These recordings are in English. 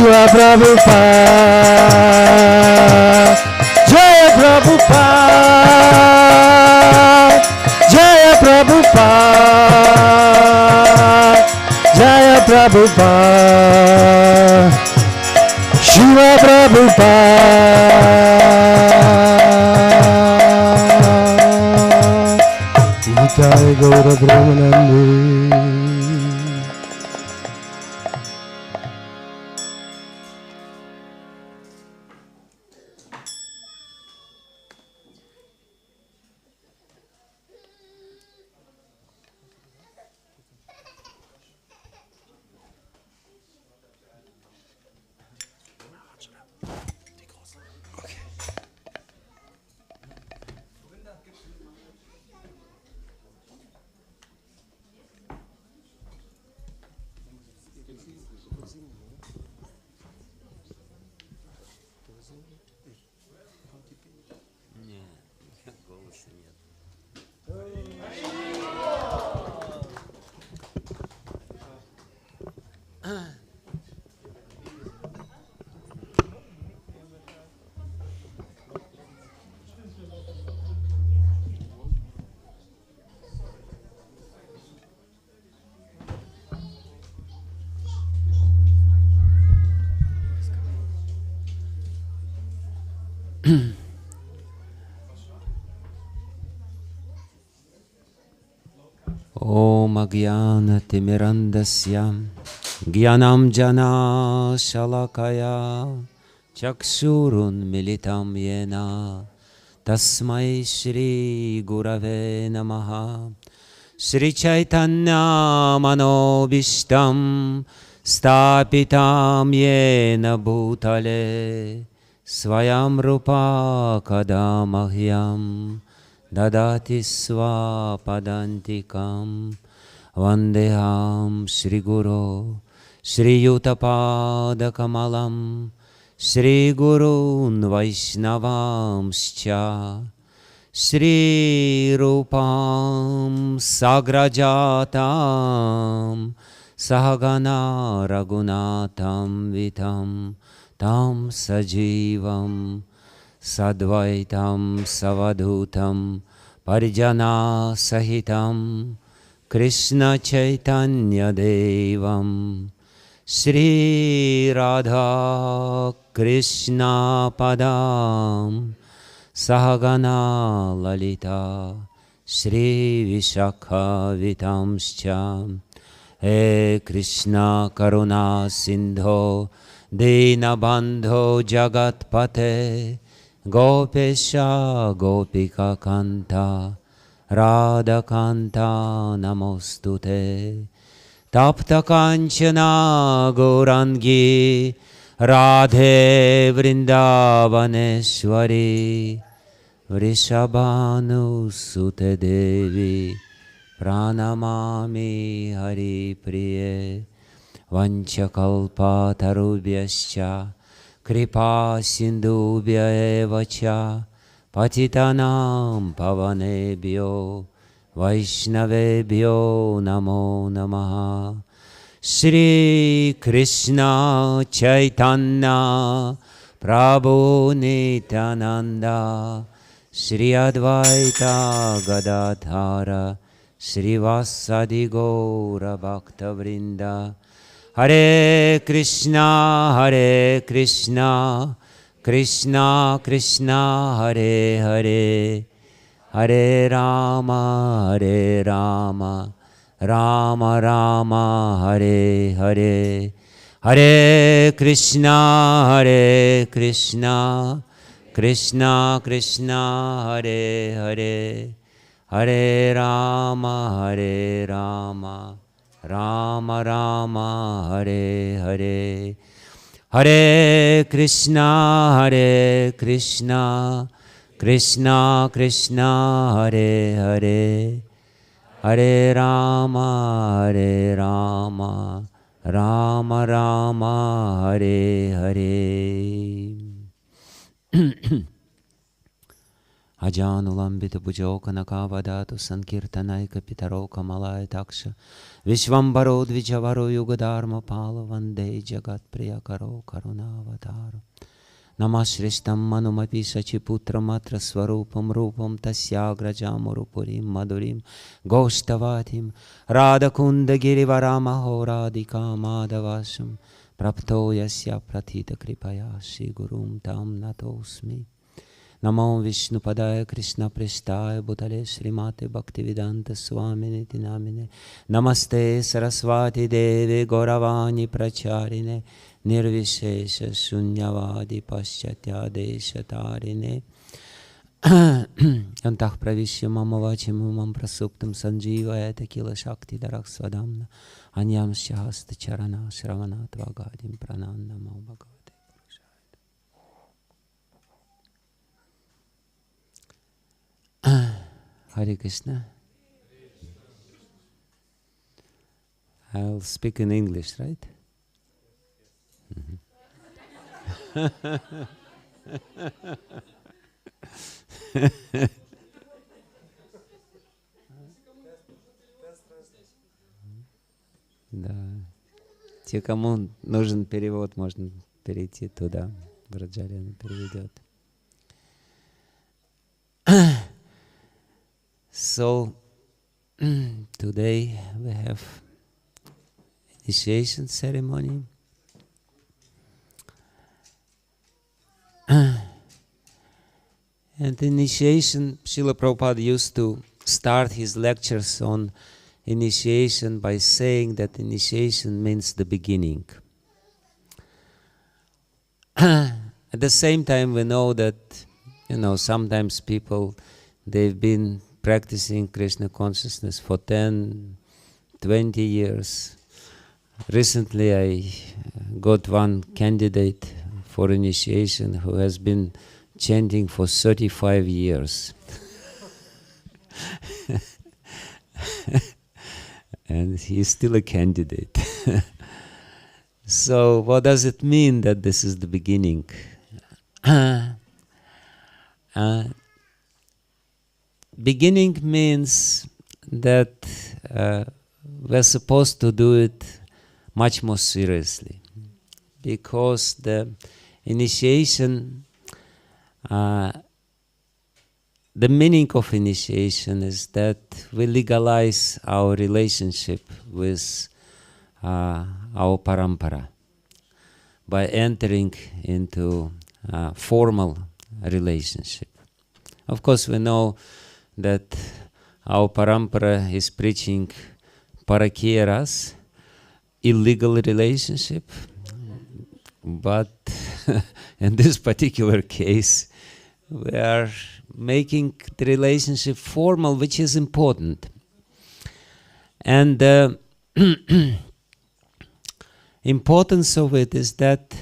Shiva Prabhupada, Jaya Prabhupada, Jaya Prabhupada, Jaya Prabhupada, Shiva Prabhupada, Jaya Gaura Brahmanandi. Om Agyanatimirandasya Gyanam Jana Shalakaya Chakshurun Militam Yena Tasmai Shri Gurave Namaha Shri Chaitanya Manobishtam Stapitam Yena Bhutale Swayam Rupa Kadamahyam Dadati Swapadantikam Vandeham Shri Guru Shri Yutapada Kamalam Shri Gurun Vaishnavamscha Shri Rupam Sagrajatam Sahagana Raghunatam Vitam Tam Sajivam Sadvaitam Savadhutam Parijana Sahitam Krishna Chaitanya Devam Shri Radha Krishna Padam Sahagana Lalita Shri Vishakha Vitamscha He Krishna Karuna Sindho Dinabandho Jagatpate Gopesha Gopika Kanta Radha Kanta Namostute Tapta Kanchana Gaurangi Radhe Vrindavaneshwari Vrishabhanu Sute Devi Pranamami Hari Priye Vanchakalpa Tarubhyascha Kripa Sindhubhya Evacha Patitanam Pavanebhyo Vaishnavebhyo Namo Namaha Shri Krishna Chaitanya Prabhu Nityananda Shri Advaita Gadadhara Shri Vasadi Gaura Bhakta Vrinda Hare Krishna Krishna Krishna Hare Hare Hare Rama Rama Rama Hare Hare Hare Krishna Krishna Krishna Hare Hare Hare Rama Rama Rama Hare Hare Hare Krishna Krishna Krishna Hare Hare Hare Rama Rama Rama Hare Hare Ajanulambita bhujoka nakavadatu sankirtanaika pitaroka malaya taksha Vishvambaro dvijavaro yugadharma palo vande jagat priyakaro karunavataru Namashristam manumapi sachiputra matra swarupam rupam tasyagrajamurupurim madurim Goshtavatim Radhakunda girivaramaho radhika madavasam Prapto yasya pratita kripaya Shri Gurum tam natosmi Namo Vishnu Padaya Krishna Prestaya Bhutale Srimate Bhaktivedanta Swamini Tinamine Namaste Saraswati Devi Gauravani Pracharine Nirvishesha Shunyavadi Paschatya Deshatarine Yantah Pravishya Mama Vachimumam Prasuptam Sanjivayata Kila Shakti Darak Svadamna Anyam Shahasta Charana Shravanat Vagadim Prananamo Bhagavad Hare Krishna. I'll speak in English, right? Да. Те, кому нужен перевод, можно перейти туда. Враджарина переведет. So, today we have initiation ceremony. And initiation, Srila Prabhupada used to start his lectures on initiation by saying that initiation means the beginning. At the same time, we know that, sometimes people, they've been practicing Krishna consciousness for 10, 20 years. Recently I got one candidate for initiation who has been chanting for 35 years. And he is still a candidate. So what does it mean that this is the beginning? Beginning means that we're supposed to do it much more seriously, because the initiation, the meaning of initiation is that we legalize our relationship with our parampara by entering into a formal relationship. Of course, we know that our parampara is preaching parakiya ras, illegal relationship, but in this particular case, we are making the relationship formal, which is important. And the importance of it is that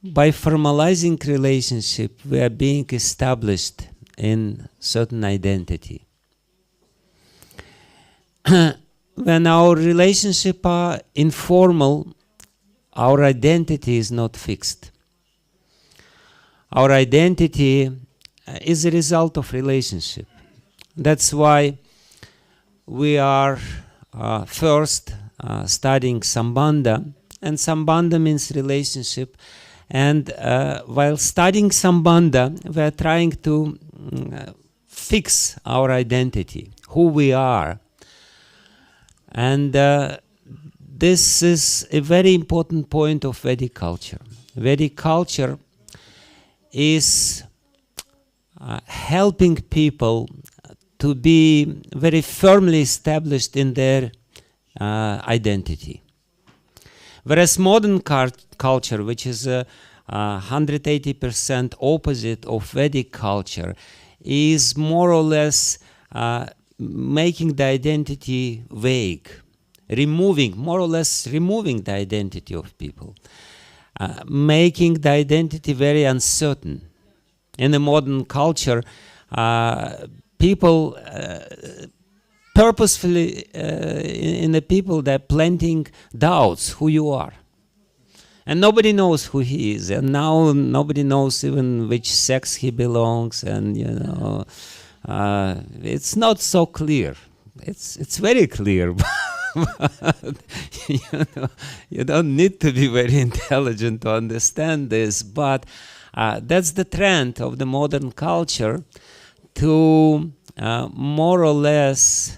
by formalizing relationship, we are being established in certain identity. When our relationship are informal, our identity is not fixed. Our identity is a result of relationship. That's why we are first studying Sambandha, and Sambandha means relationship. And while studying Sambandha, we are trying to fix our identity, who we are. And this is a very important point of Vedic culture. Vedic culture is helping people to be very firmly established in their identity. Whereas modern culture, which is 180% opposite of Vedic culture, is more or less making the identity vague, more or less removing the identity of people, making the identity very uncertain. In the modern culture, people purposefully, in the people, they're planting doubts who you are. And nobody knows who he is. And now nobody knows even which sex he belongs. And, it's not so clear. It's very clear. You don't need to be very intelligent to understand this. But that's the trend of the modern culture to more or less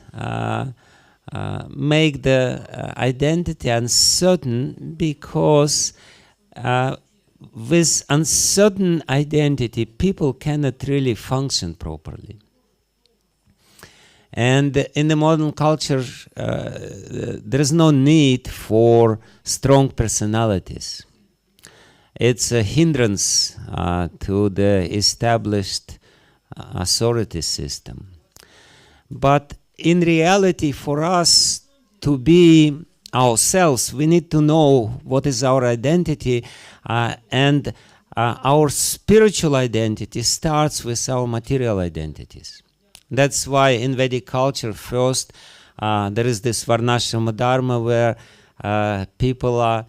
make the identity uncertain, because with uncertain identity people cannot really function properly. And in the modern culture there is no need for strong personalities. It's a hindrance to the established authority system. But in reality, for us to be ourselves, we need to know what is our identity, and our spiritual identity starts with our material identities. That's why in Vedic culture, first there is this Varnashrama Dharma, where people are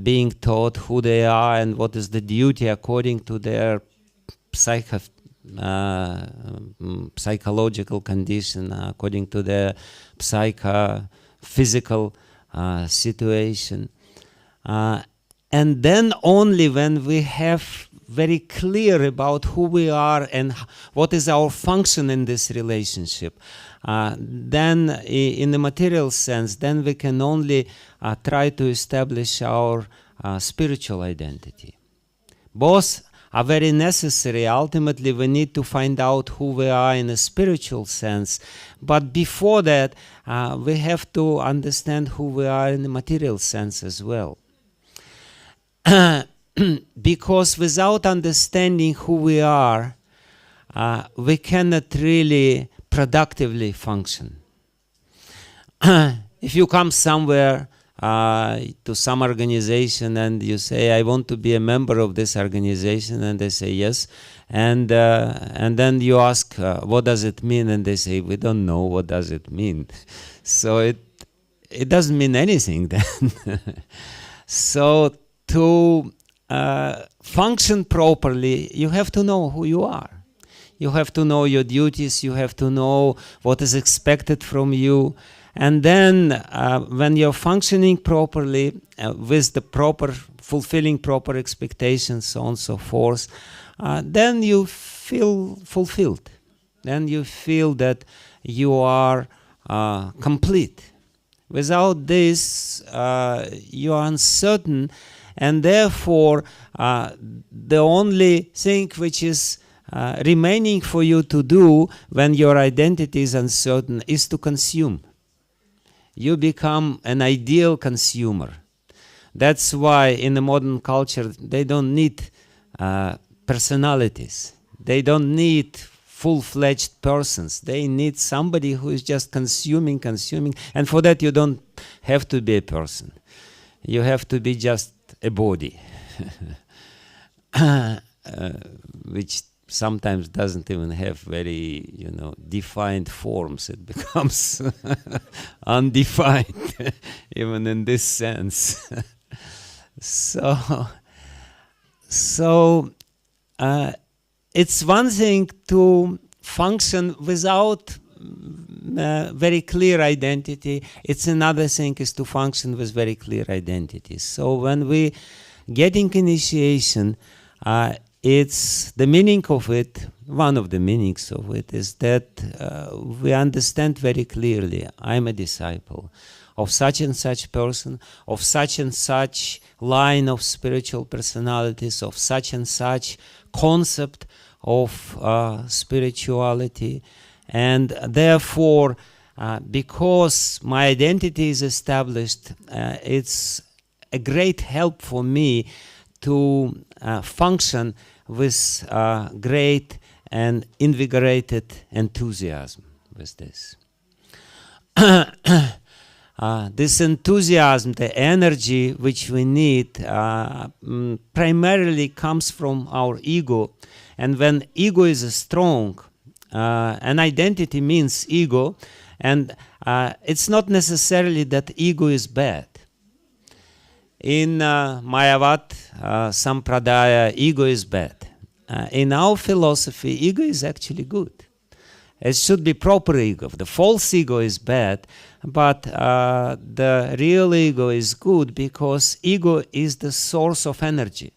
being taught who they are and what is the duty according to their psychological condition, according to their physical situation. And then only when we have very clear about who we are and what is our function in this relationship, then in the material sense, then we can only try to establish our spiritual identity. Both are very necessary. Ultimately, we need to find out who we are in a spiritual sense. But before that, we have to understand who we are in the material sense as well. Because without understanding who we are, we cannot really productively function. If you come somewhere to some organization and you say, I want to be a member of this organization, and they say yes, and then you ask, what does it mean? And they say, we don't know, what does it mean? So it doesn't mean anything then. So to function properly, you have to know who you are. You have to know your duties, you have to know what is expected from you. And then when you're functioning properly, with the proper, fulfilling proper expectations, so on and so forth, then you feel fulfilled. Then you feel that you are complete. Without this, you are uncertain, and therefore the only thing which is remaining for you to do when your identity is uncertain is to consume. You become an ideal consumer. That's why in the modern culture they don't need personalities. They don't need full-fledged persons. They need somebody who is just consuming. And for that you don't have to be a person. You have to be just a body, which sometimes doesn't even have very, defined forms. It becomes undefined, even in this sense. So it's one thing to function without very clear identity. It's another thing is to function with very clear identity. So when we getting initiation, it's the meaning of it, one of the meanings of it is that we understand very clearly, I'm a disciple of such and such person, of such and such line of spiritual personalities, of such and such concept of spirituality. And therefore, because my identity is established, it's a great help for me to function with great and invigorated enthusiasm with this. This enthusiasm, the energy which we need, primarily comes from our ego. And when ego is strong, an identity means ego, and it's not necessarily that ego is bad. in Mayavad Sampradaya, ego is bad. In our philosophy, ego is actually good. It should be proper ego. The false ego is bad, but the real ego is good because ego is the source of energy.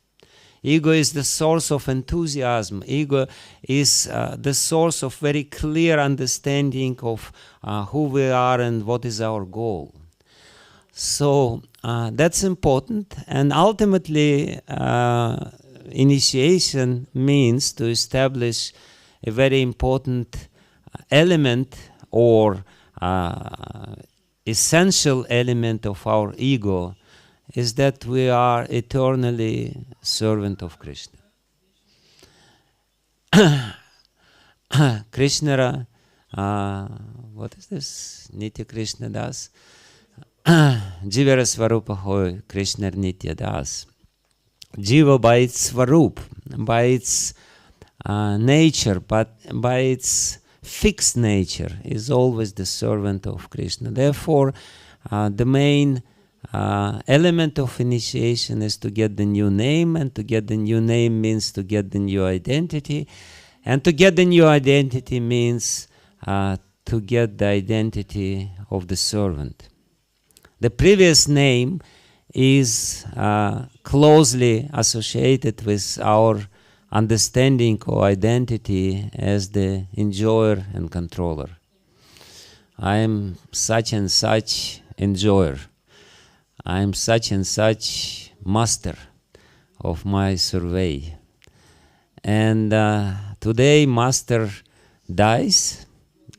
Ego is the source of enthusiasm. Ego is the source of very clear understanding of who we are and what is our goal. So that's important, and ultimately initiation means to establish a very important element or essential element of our ego is that we are eternally servant of Krishna. Krishna, what is this? Nitya Krishna Das. Jivara Svarupa Hoy, Krishna Nitya Das. Jiva by its Svarup, by its nature, but by its fixed nature, is always the servant of Krishna. Therefore, the main element of initiation is to get the new name, and to get the new name means to get the new identity, and to get the new identity means to get the identity of the servant. The previous name is closely associated with our understanding or identity as the enjoyer and controller. I am such and such enjoyer. I am such and such master of my survey. And today master dies.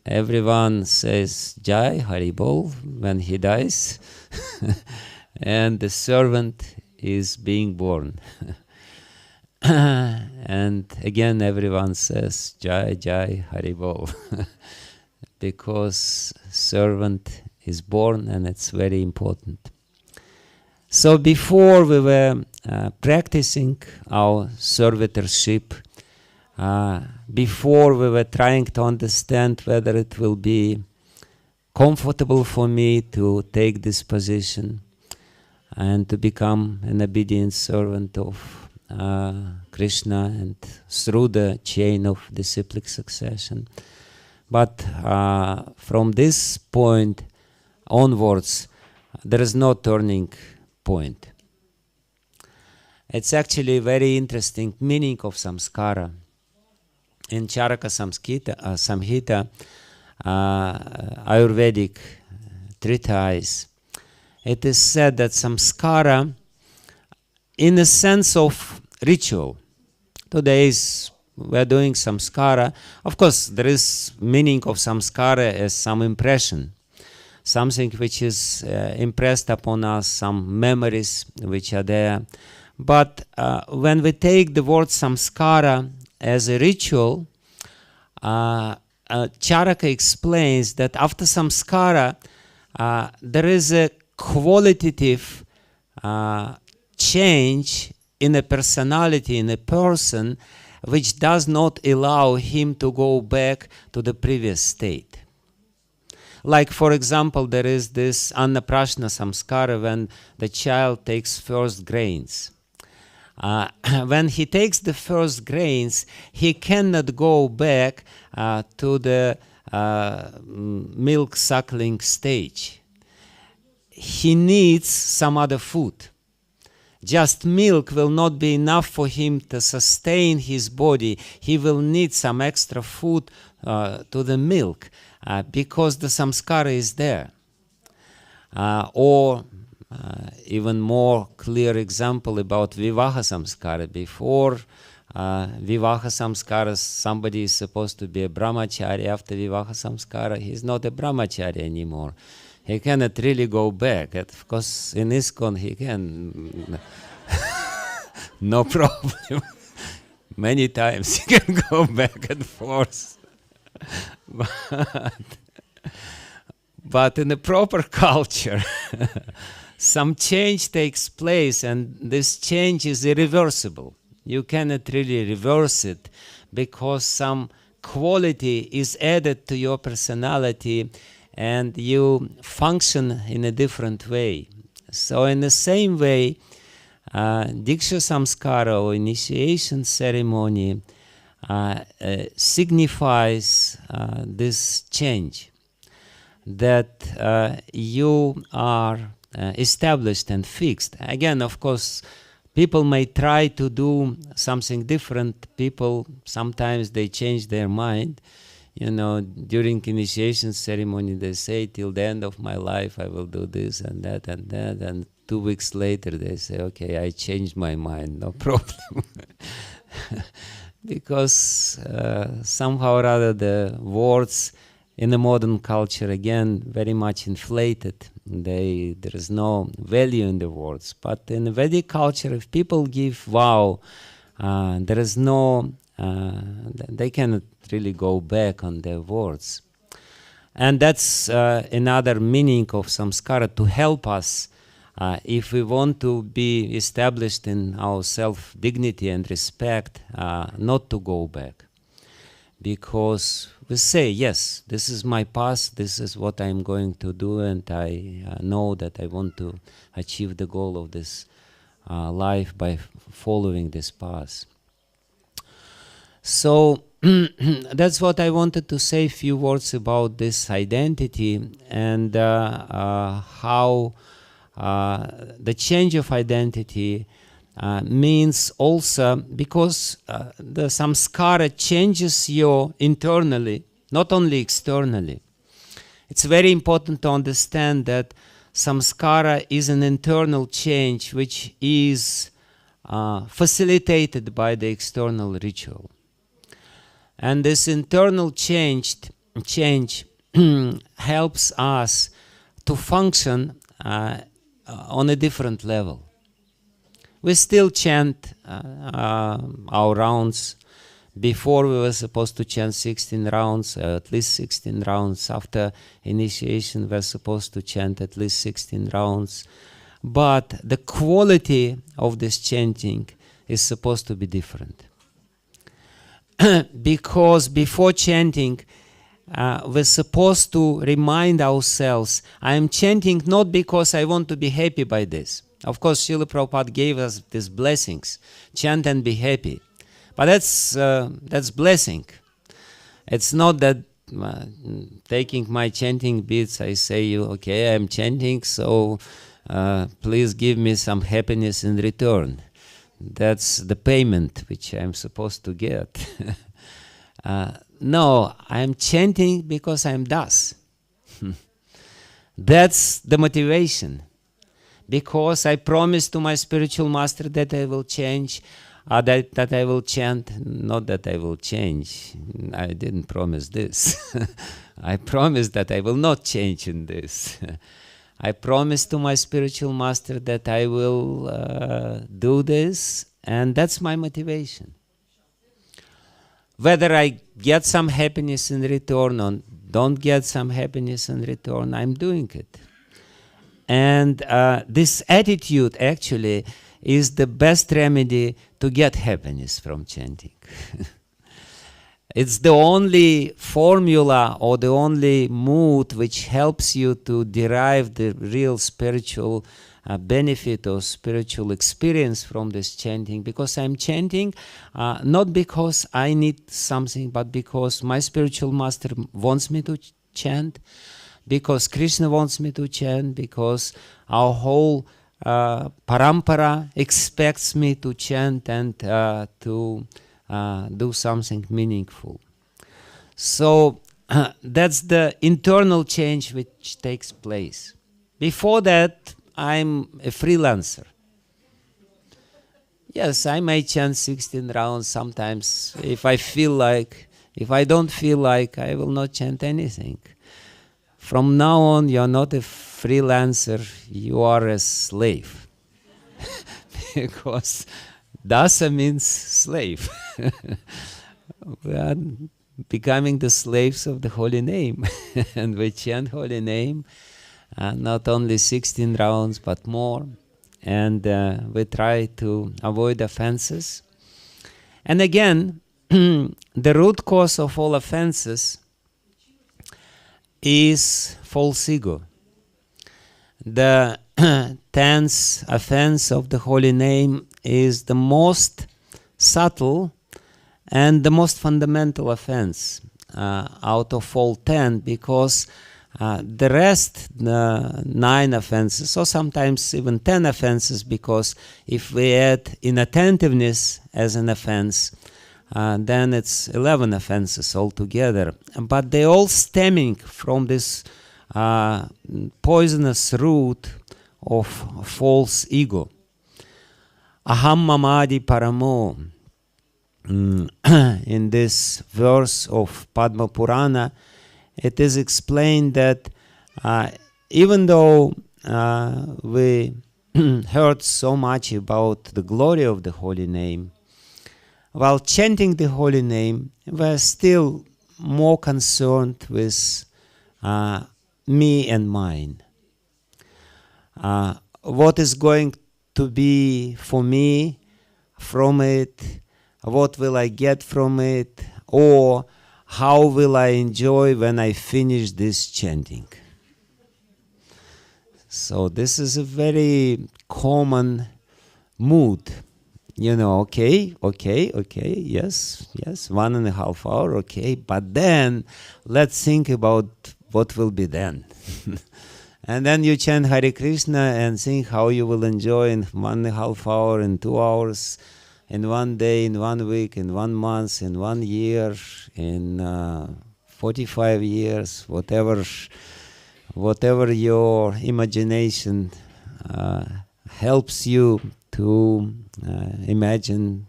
Everyone says Jai Haribol when he dies. And the servant is being born. And again everyone says Jai Jai Haribol. Because servant is born, and it's very important. So before we were practicing our servitorship, before we were trying to understand whether it will be comfortable for me to take this position and to become an obedient servant of Krishna and through the chain of disciplic succession. But from this point onwards, there is no turning point. It's actually a very interesting meaning of samskara. In Charaka Samhita, Ayurvedic treatise, it is said that samskara, in the sense of ritual, today we are doing samskara. Of course, there is meaning of samskara as some impression, something which is impressed upon us, some memories which are there. But when we take the word samskara as a ritual, Charaka explains that after samskara, there is a qualitative change in a personality, in a person, which does not allow him to go back to the previous state. Like, for example, there is this Annaprashna samskara when the child takes first grains. When he takes the first grains, he cannot go back to the milk suckling stage. He needs some other food. Just milk will not be enough for him to sustain his body. He will need some extra food to the milk because the samskara is there. Or even more clear example about Vivaha samskara. Before Vivaha samskara, somebody is supposed to be a brahmachari. After Vivaha samskara, he is not a brahmachari anymore. He cannot really go back. Of course, in ISKCON he can, no problem. Many times he can go back and forth. But in a proper culture, some change takes place, and this change is irreversible. You cannot really reverse it because some quality is added to your personality and you function in a different way. So in the same way, Diksha Samskara or initiation ceremony signifies this change, that you are established and fixed. Again, of course, people may try to do something different. People, sometimes they change their mind. You know, during initiation ceremony, they say, till the end of my life, I will do this and that and that. And 2 weeks later, they say, okay, I changed my mind, no problem. Because somehow or other, the words in the modern culture, again, very much inflated. There is no value in the words. But in the Vedic culture, if people give vow, there is no, they cannot really go back on their words. And that's another meaning of samskara, to help us if we want to be established in our self-dignity and respect, not to go back. Because we say, yes, this is my past, this is what I'm going to do, and I know that I want to achieve the goal of this life by following this path. So that's what I wanted to say, a few words about this identity and how the change of identity means also, because the samskara changes you internally, not only externally. It's very important to understand that samskara is an internal change which is facilitated by the external ritual. And this internal change helps us to function on a different level. We still chant our rounds. Before we were supposed to chant 16 rounds, at least 16 rounds. After initiation, we're supposed to chant at least 16 rounds. But the quality of this chanting is supposed to be different. Because before chanting, we're supposed to remind ourselves, I am chanting not because I want to be happy by this. Of course, Srila Prabhupada gave us these blessings, chant and be happy. But that's blessing. It's not that taking my chanting beads, I say, okay, I'm chanting, so please give me some happiness in return. That's the payment which I'm supposed to get. No, I'm chanting because I'm das. That's the motivation. Because I promised to my spiritual master that I will change, that I will chant, not that I will change. I didn't promise this. I promised that I will not change in this. I promised to my spiritual master that I will do this, and that's my motivation. Whether I get some happiness in return or don't get some happiness in return, I'm doing it. And this attitude actually is the best remedy to get happiness from chanting. It's the only formula or the only mood which helps you to derive the real spiritual benefit or spiritual experience from this chanting. Because I'm chanting not because I need something, but because my spiritual master wants me to chant, because Krishna wants me to chant, because our whole parampara expects me to chant and to do something meaningful. So that's the internal change which takes place. Before that, I'm a freelancer. Yes, I may chant 16 rounds sometimes if I feel like. If I don't feel like, I will not chant anything. From now on, you're not a freelancer, you are a slave. Because dasa means slave. We are becoming the slaves of the holy name. And we chant holy name, not only 16 rounds, but more. And we try to avoid offenses. And again, the root cause of all offenses is false ego. The 10th offense of the holy name is the most subtle and the most fundamental offense out of all 10, because the rest, 9 offenses, or sometimes even 10 offenses, because if we add inattentiveness as an offense, then it's 11 offenses altogether. But they all stemming from this poisonous root of false ego. Aham mamadi paramo. In this verse of Padma Purana, it is explained that even though we heard so much about the glory of the holy name, while chanting the holy name, we're still more concerned with me and mine. What is going to be for me from it? What will I get from it? Or how will I enjoy when I finish this chanting? So this is a very common mood. Okay, yes, 1.5 hours, okay, but then let's think about what will be then. And then you chant Hare Krishna and think how you will enjoy in 1.5 hours, in 2 hours, in 1 day, in 1 week, in 1 month, in 1 year, in 45 years, whatever your imagination helps you to imagine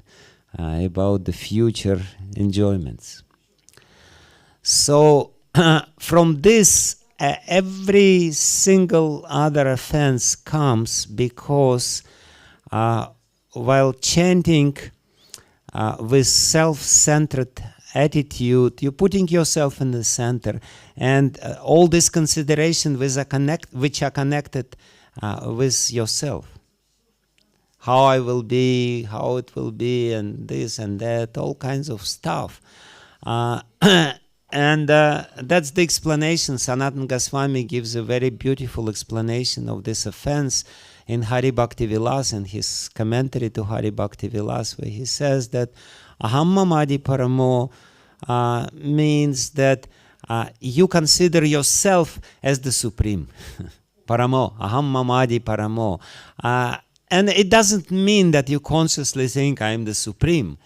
about the future enjoyments. So from this, every single other offense comes because while chanting with self-centered attitude, you're putting yourself in the center, and all these considerations which are connected with yourself. How I will be, how it will be, and this and that, all kinds of stuff. And that's the explanation. Sanatana Goswami gives a very beautiful explanation of this offense in Hari Bhakti Vilas, in his commentary to Hari Bhakti Vilas, where he says that Aham Mamadi Paramo means that you consider yourself as the supreme. Paramo, Aham Mamadi Paramo. And it doesn't mean that you consciously think I am the supreme,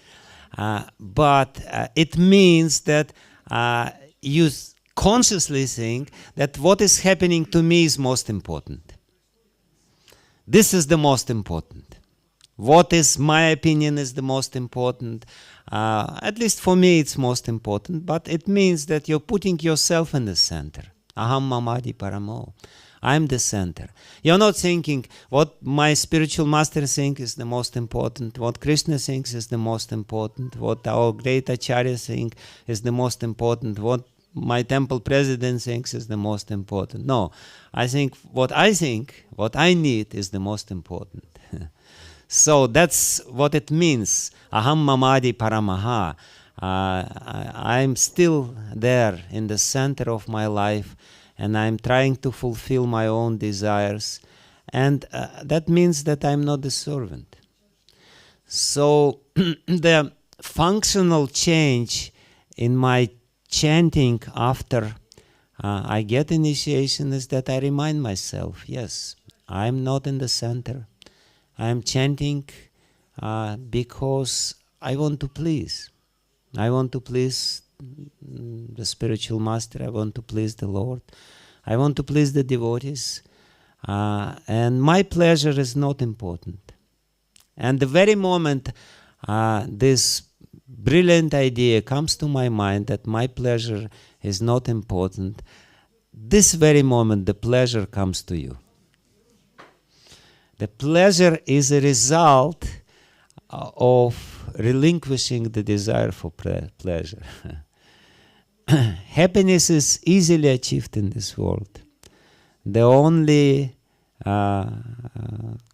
but it means that you consciously think that what is happening to me is most important. This is the most important. What is my opinion is the most important. At least for me it's most important, but it means that you're putting yourself in the center. Aham Mamadi Paramo. I'm the center. You're not thinking what my spiritual master thinks is the most important, what Krishna thinks is the most important, what our great Acharya thinks is the most important, what my temple president thinks is the most important. No, I think what I need is the most important. So that's what it means. Aham Mamadi Paramaha. I'm still there in the center of my life, and I'm trying to fulfill my own desires, and that means that I'm not the servant. So the functional change in my chanting after I get initiation is that I remind myself, yes, I'm not in the center. I'm chanting because I want to please. I want to please the spiritual master. I want to please the Lord. I want to please the devotees. And my pleasure is not important. And the very moment this brilliant idea comes to my mind that my pleasure is not important, this very moment the pleasure comes to you. The pleasure is a result of relinquishing the desire for pleasure. Happiness is easily achieved in this world. The only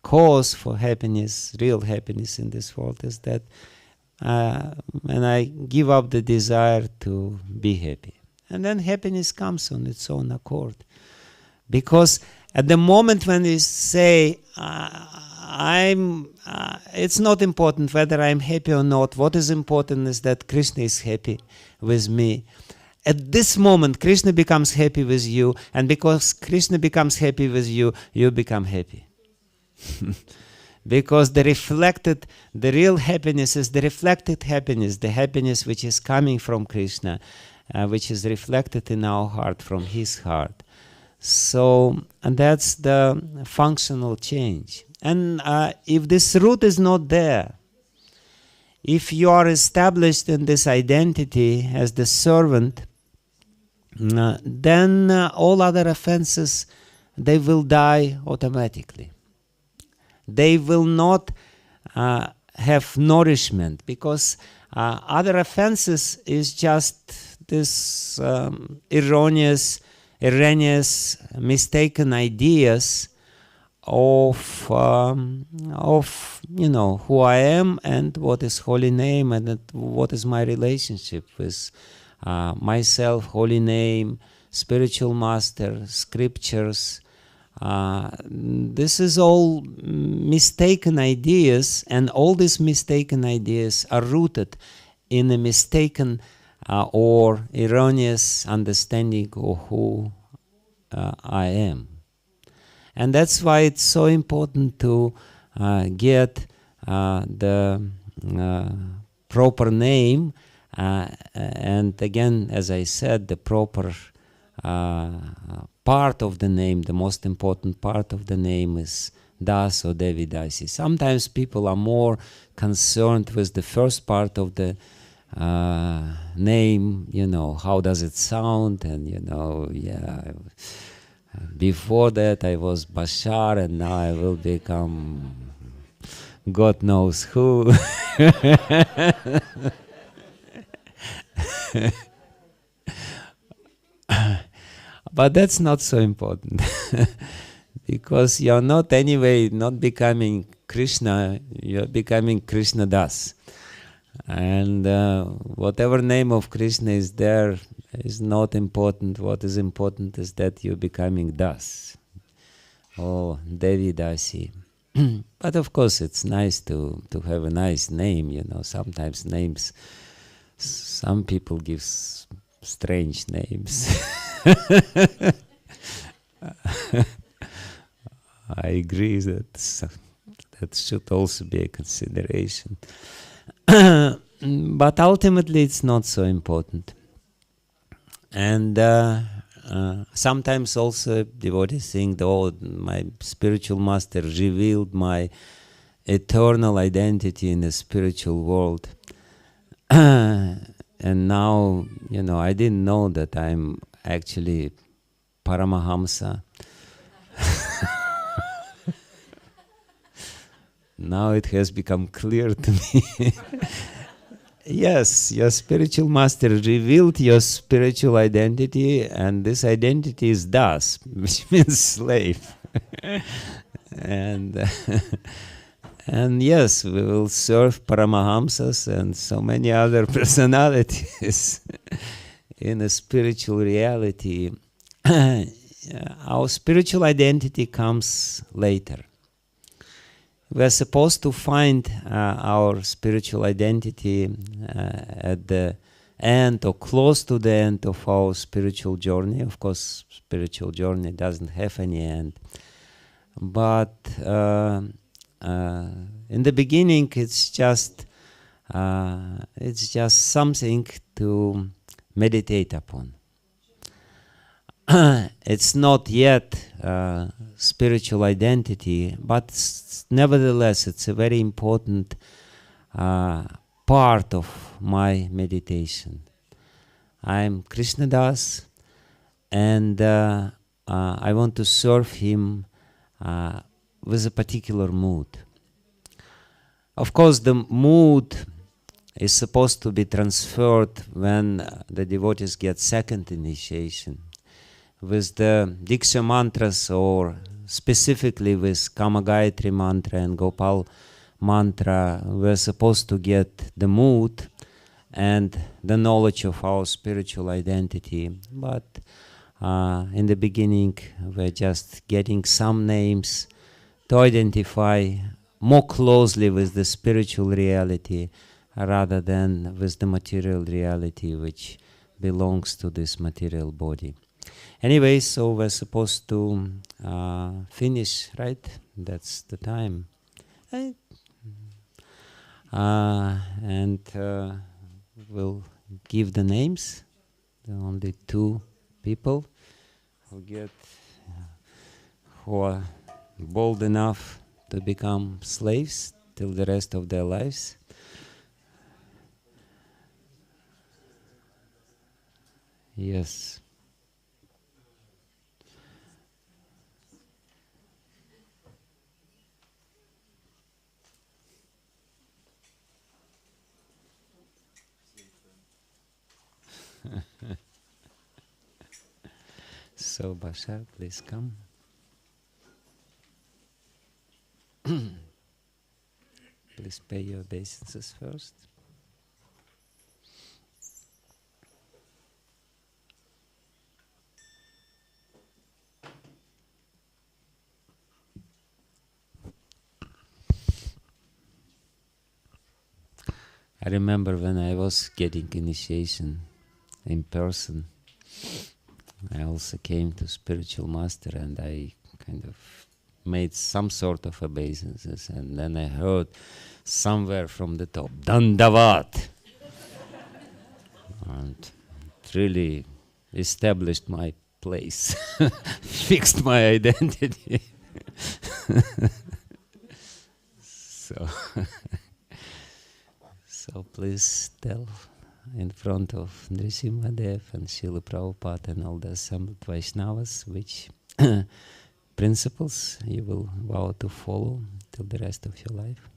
cause for happiness, real happiness in this world, is that when I give up the desire to be happy. And then happiness comes on its own accord. Because at the moment when we say, it's not important whether I'm happy or not. What is important is that Krishna is happy with me. At this moment, Krishna becomes happy with you, and because Krishna becomes happy with you, you become happy. Because the real happiness is the reflected happiness, the happiness which is coming from Krishna, which is reflected in our heart from his heart. So, and that's the functional change. And if this root is not there, if you are established in this identity as the servant, then all other offenses, they will die automatically. They will not have nourishment, because other offenses is just this erroneous, mistaken ideas of who I am and what is holy name and what is my relationship with myself, holy name, spiritual master, scriptures. This is all mistaken ideas, and all these mistaken ideas are rooted in a mistaken or erroneous understanding of who I am. And that's why it's so important to get the proper name, and again, as I said, the proper part of the name, the most important part of the name is Das or Devi Dasi. Sometimes people are more concerned with the first part of the name, how does it sound, and before that I was Bashar and now I will become God knows who. But that's not so important. Because you're not becoming Krishna, you're becoming Krishna Das. And whatever name of Krishna is there is not important. What is important is that you're becoming Das. Oh, Devi Dasi. But of course it's nice to have a nice name, Sometimes names, some people give strange names. I agree that should also be a consideration. But ultimately it's not so important. And sometimes also devotees think, oh, my spiritual master revealed my eternal identity in the spiritual world. And now, I didn't know that I'm actually Paramahamsa. Now it has become clear to me. Yes, your spiritual master revealed your spiritual identity, and this identity is Das, which means slave. And yes, we will serve Paramahamsas and so many other personalities in a spiritual reality. Our spiritual identity comes later. We are supposed to find our spiritual identity at the end or close to the end of our spiritual journey. Of course, spiritual journey doesn't have any end. But in the beginning, it's just something to meditate upon. It's not yet spiritual identity, but nevertheless, it's a very important part of my meditation. I'm Krishna Das, and I want to serve him with a particular mood. Of course, the mood is supposed to be transferred when the devotees get second initiation. With the Diksha mantras, or specifically with Kama Gayatri mantra and Gopal mantra, we're supposed to get the mood and the knowledge of our spiritual identity. But in the beginning, we're just getting some names to identify more closely with the spiritual reality rather than with the material reality which belongs to this material body. Anyway, so we're supposed to finish, right? That's the time. And we'll give the names. There are only 2 people who are bold enough to become slaves till the rest of their lives. Yes. So, Bashar, please come. Please pay your obeisances first. I remember when I was getting initiation in person, I also came to spiritual master and I kind of made some sort of obeisances, and then I heard somewhere from the top, Dandavat! And it really established my place, fixed my identity. So please tell in front of Nrisimhadev and Srila Prabhupada and all the assembled Vaishnavas which principles you will vow to follow till the rest of your life.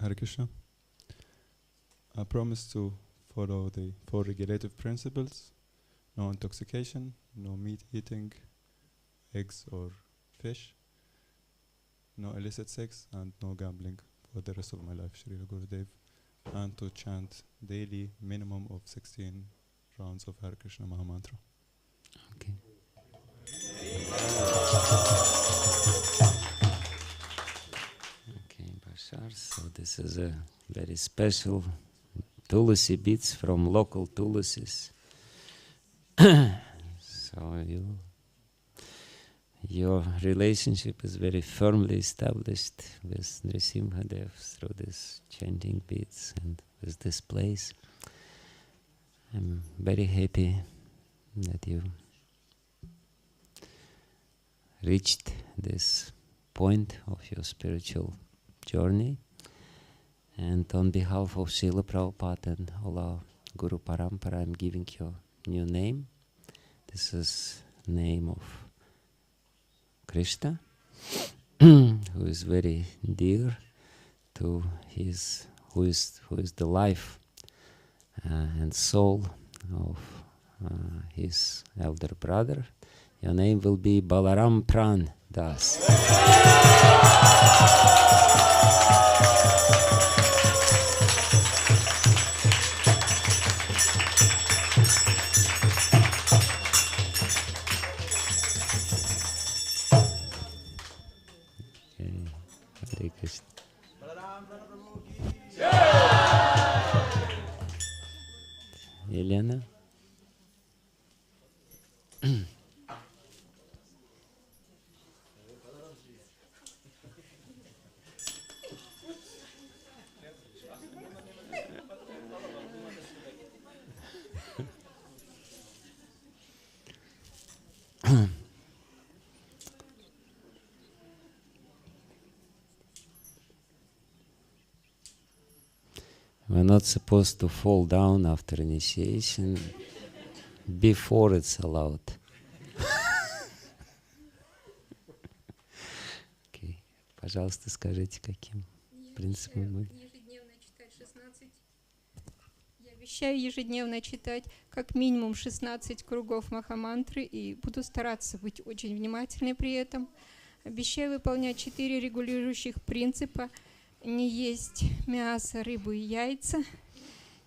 Hare Krishna. I promise to follow the 4 regulative principles: no intoxication, no meat eating, eggs or fish, no illicit sex, and no gambling for the rest of my life, Srila Gurudev, and to chant daily minimum of 16 rounds of Hare Krishna Mahamantra. Okay. Okay, Bashar, so this is a very special Tulasi beads from local Tulasis. So your relationship is very firmly established with Nrisimhadev through this chanting beads and with this place. I'm very happy that you reached this point of your spiritual journey. And on behalf of Srila Prabhupada and all our Guru Parampara, I'm giving you a new name. This is name of Krishna, who is very dear to his, who is the life and soul of his elder brother. Your name will be Balaram Pran Das. Hare Krishna. Елена? We're not supposed to fall down after initiation before it's allowed. Okay. Пожалуйста, скажите, каким принципом мы... Я обещаю ежедневно читать как минимум 16 кругов Махамантры и буду стараться быть очень внимательной при этом. Обещаю выполнять 4 регулирующих принципа: не есть мясо, рыбу и яйца,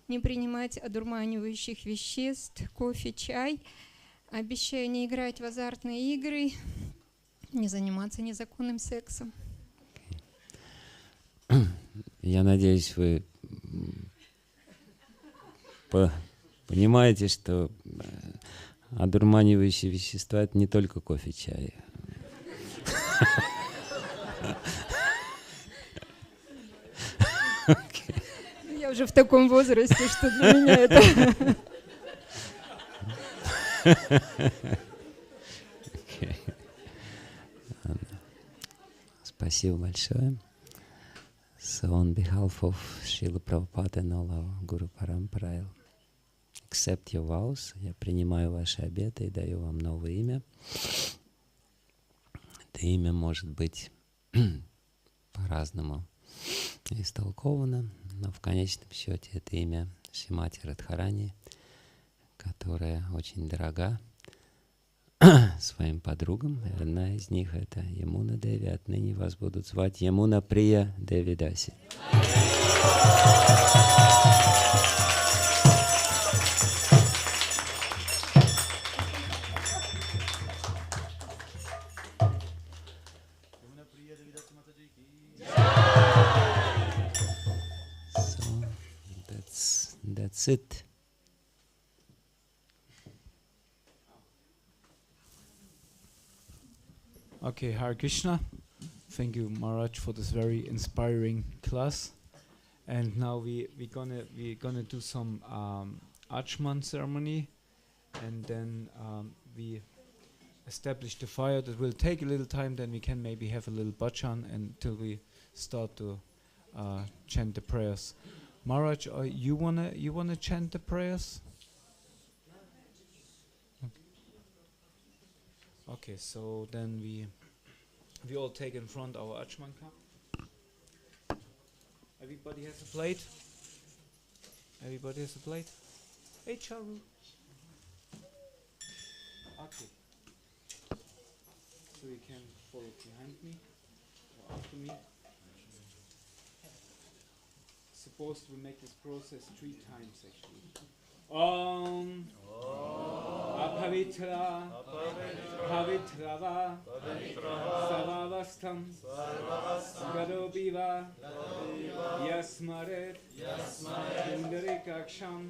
не принимать одурманивающих веществ, кофе, чай. Обещаю не играть в азартные игры, не заниматься незаконным сексом. Я надеюсь, вы понимаете, что одурманивающие вещества — это не только кофе, чай. Я уже в таком возрасте, что для меня это... Спасибо большое. So on behalf of Srila Prabhupada and all our Guru Parampara, I'll accept your vows. Я принимаю ваши обеты и даю вам новое имя. Это имя может быть по-разному истолковано, но в конечном счете это имя Шримати Радхарани, которая очень дорога своим подругам. И одна из них — это Ямуна Деви. Отныне вас будут звать Ямуна Прия Деви Даси. So that's it. Okay, Hare Krishna. Thank you, Maharaj, for this very inspiring class. And now we're gonna do some Achman ceremony, and then we establish the fire. That will take a little time. Then we can maybe have a little bhajan until we start to chant the prayers. Maharaj, you wanna chant the prayers? Okay, so then we all take in front our Achman cup. Everybody has a plate? Everybody has a plate? Hey, Charu. Okay. So you can follow behind me or after me. Suppose we make this process 3 times actually. Om Apavitra Pavitrava Savavastam Gadobiva Yasmaret Pundarikaksham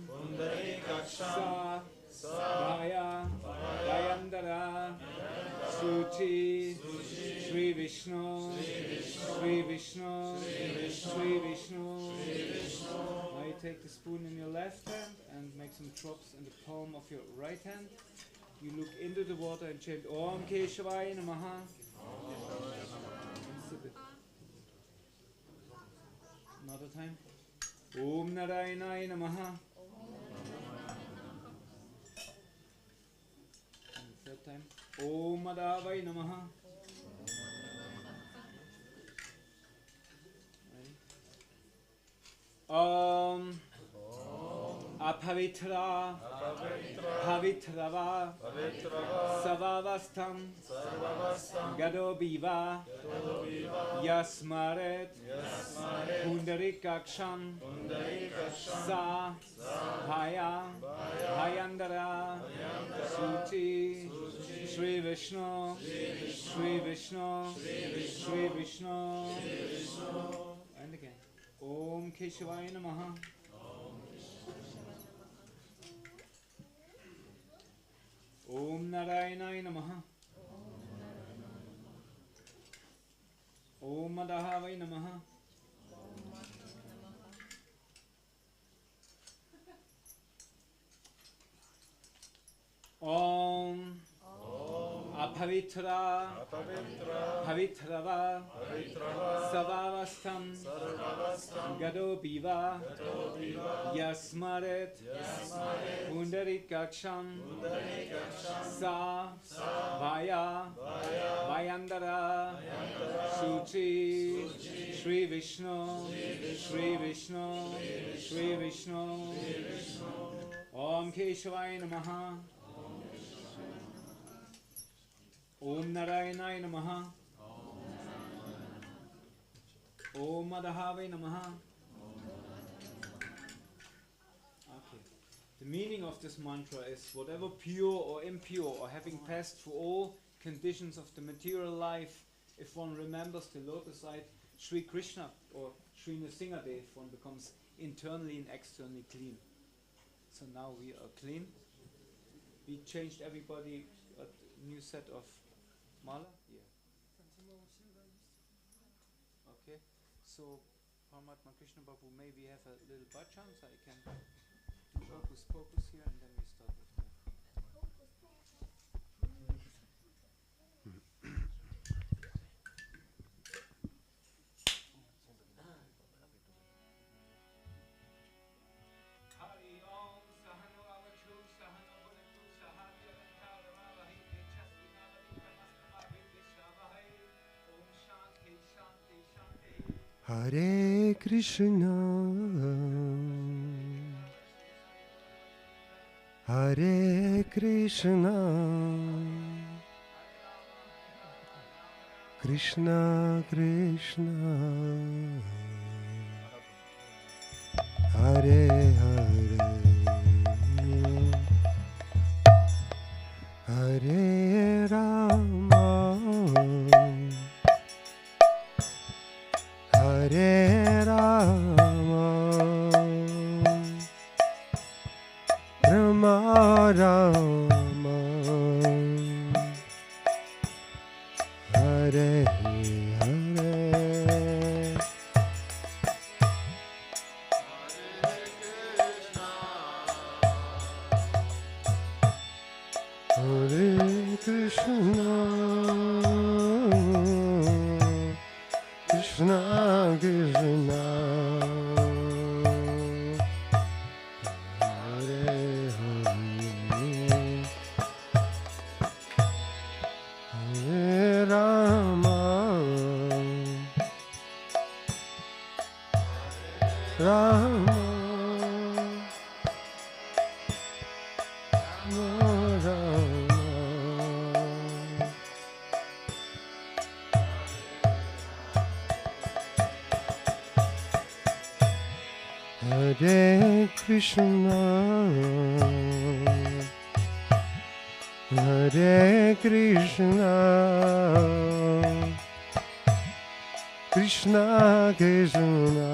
Sa Vaya Vayandara Suchi Sri Vishnu Sri Vishnu Sri Vishnu. Now you take the spoon in your left hand and make some drops in the palm of your right hand. You look into the water and chant Om Keshavaya Namaha. Another time. Om Narayanaya Namaha. And the third time. Om Madhavaya Namaha. Om Apavitra Pavitrava Savavastam Gadobiva Yasmaret Pundarikaksham Sa Bhaya Bhayandara Suchi Sri Vishnu Sri Vishnu Sri Vishnu. And again. Om Keshavaya Namaha. Om Narayanaya Namaha. Om Madhavaya Namaha. Om Apavitra Pavitrava Savavastam Gadobiva Yasmaret Pundarikaksham Sa Vaya Vayandara Suchi Sri Vishnu Sri Vishnu Sri Vishnu. Om Keshavaya Namaha. Om Narayanaya Namaha. Om Madhavaya Namaha. Okay. The meaning of this mantra is whatever pure or impure or having passed through all conditions of the material life, if one remembers the lotus side, Sri Krishna or Sri Nrsimhadev, one becomes internally and externally clean. So now we are clean. We changed everybody a new set of mala. Yeah. Okay. So Paramatma Krishna Babu, maybe have a little bhajan, so I can do hocus pocus here, and then we start with the Hare Krishna, Hare Krishna, Krishna Krishna, Hare Hare, Hare Rama, Hare Rama, Rama Rama, Hare Hare, Hare Krishna, Krishna Krishna, Hare Hare, Hare Rama, Rama, Hare Krishna, Hare Krishna, Krishna Krishna,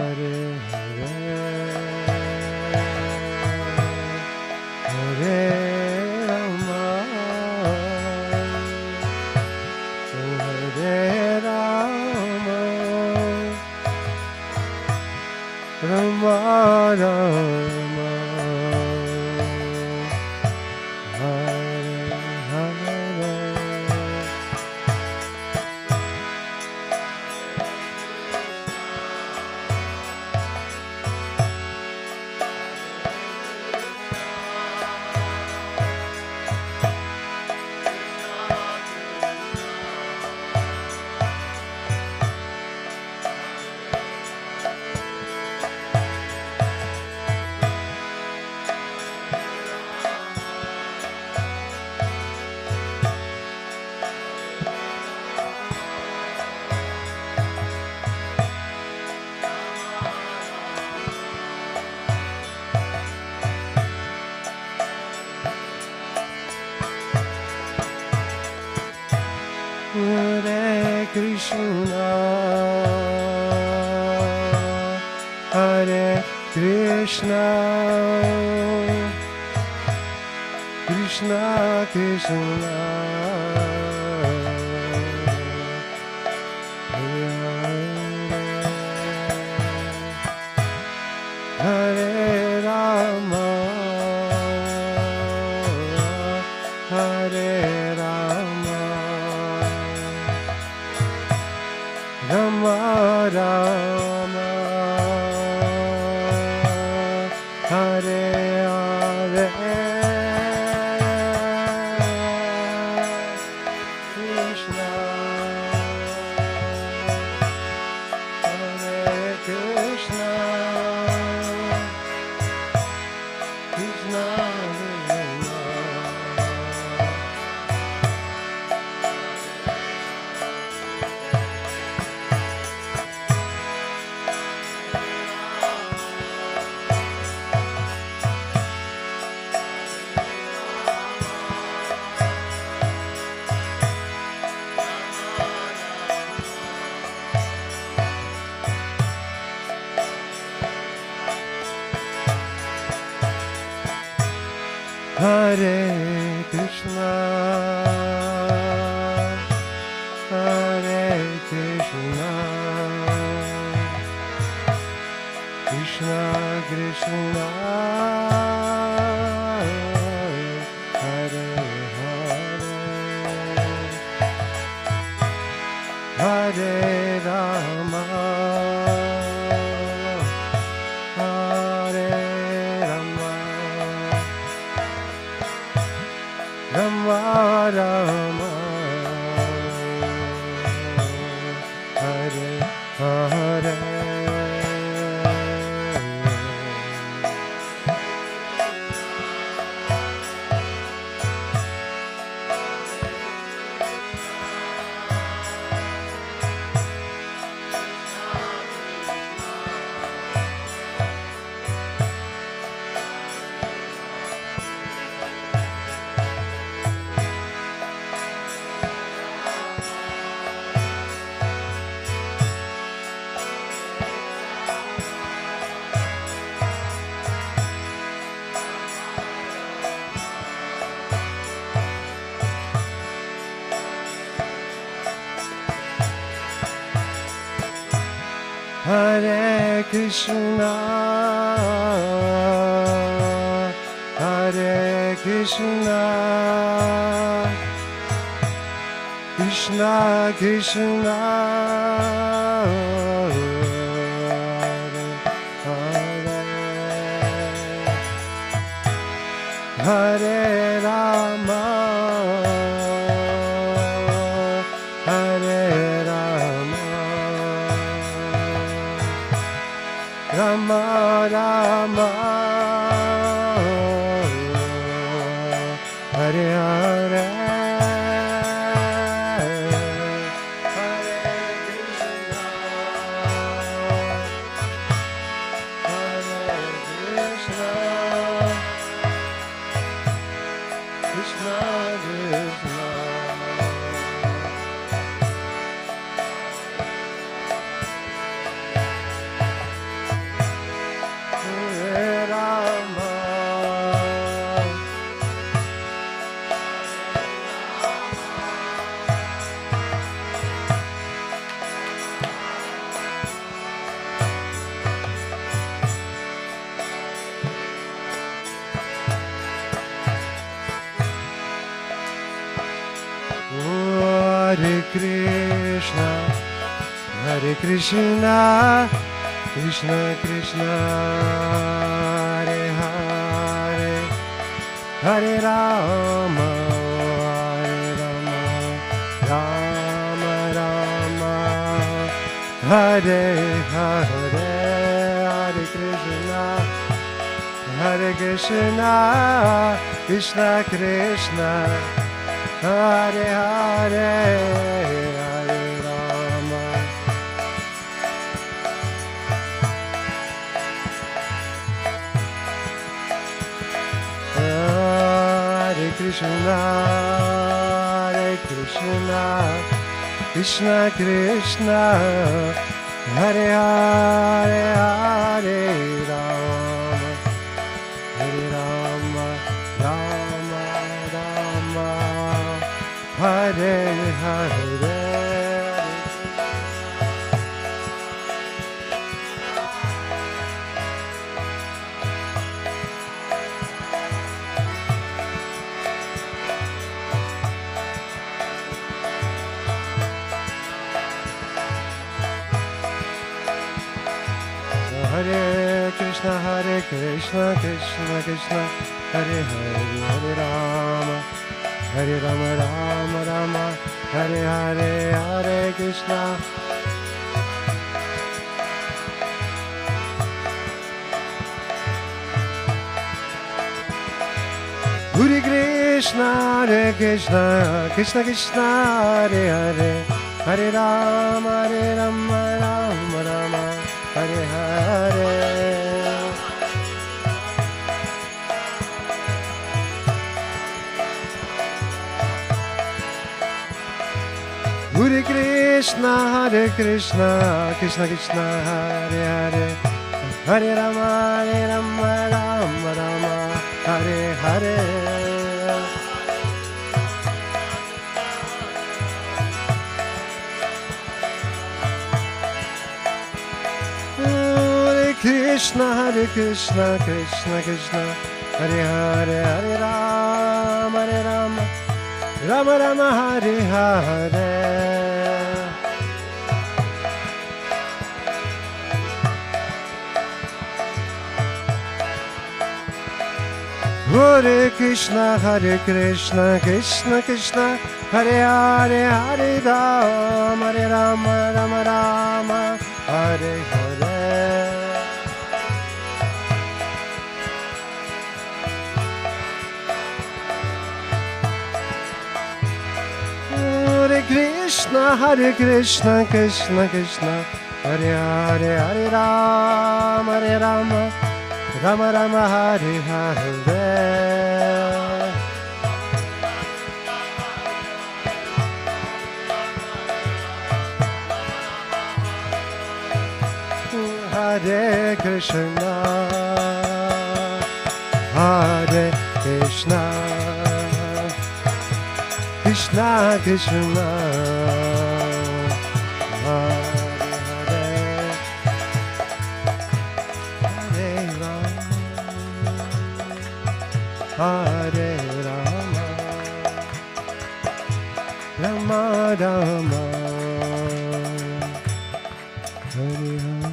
Hare Hare, Hare Rama, Hare Rama, Rama Rama, Hare Hare, Hare Krishna, Hare Krishna, Krishna Krishna, Hare Hare, Hare Rama, Hare Rama, Rama Rama, Hare Hare, Krishna, Hare Krishna, Krishna Krishna, Hare Krishna, Hare Krishna, Krishna Krishna, Hare Hare, Hare Rama, Hare Rama, Rama Rama, Hare Hare. Hare Krishna, Hare Krishna, Krishna Krishna, Hare Hare, Hare Rama, Hare Rama, Rama Rama, Hare Hare, Hare Krishna, Hare Krishna, Krishna Krishna, Hare Rama, Hare Krishna, Hare Krishna, Krishna Krishna, Hare Hare, Hare Rama, Hare Rama, Rama Rama, Hare Hare, Hare Krishna, Hare Krishna, Krishna Krishna, Hare Hare, Hare Rama, Hare Krishna, Hare Krishna, Krishna Krishna, Hare Hare, Hare Rama, Hare Rama, Rama Rama, Hare Hare. Hare Krishna, Krishna Krishna, Hare Hare, Hare Rama, Hare Rama, Rama Rama, Hare Hare, Hare Krishna. Hare Krishna, Krishna Krishna, Hare Hare, Hare Rama, Rama Rama, Hare Hare. Hare Krishna, Krishna Krishna, Hare Hare, Hare Rama, Rama Rama, Hare Hare. Krishna Hare Krishna Krishna Krishna Hare Hare Hare Rama Rama Rama Hare Hare. Hare Krishna Krishna Krishna Hare Hare Hare Rama Rama Rama Hare Hare. Hare Krishna Krishna Krishna Hare Hare Hare Rama Rama Rama Hare Hare. Hare Krishna Krishna Krishna Hare Hare Rama Rama Rama Hare Hare.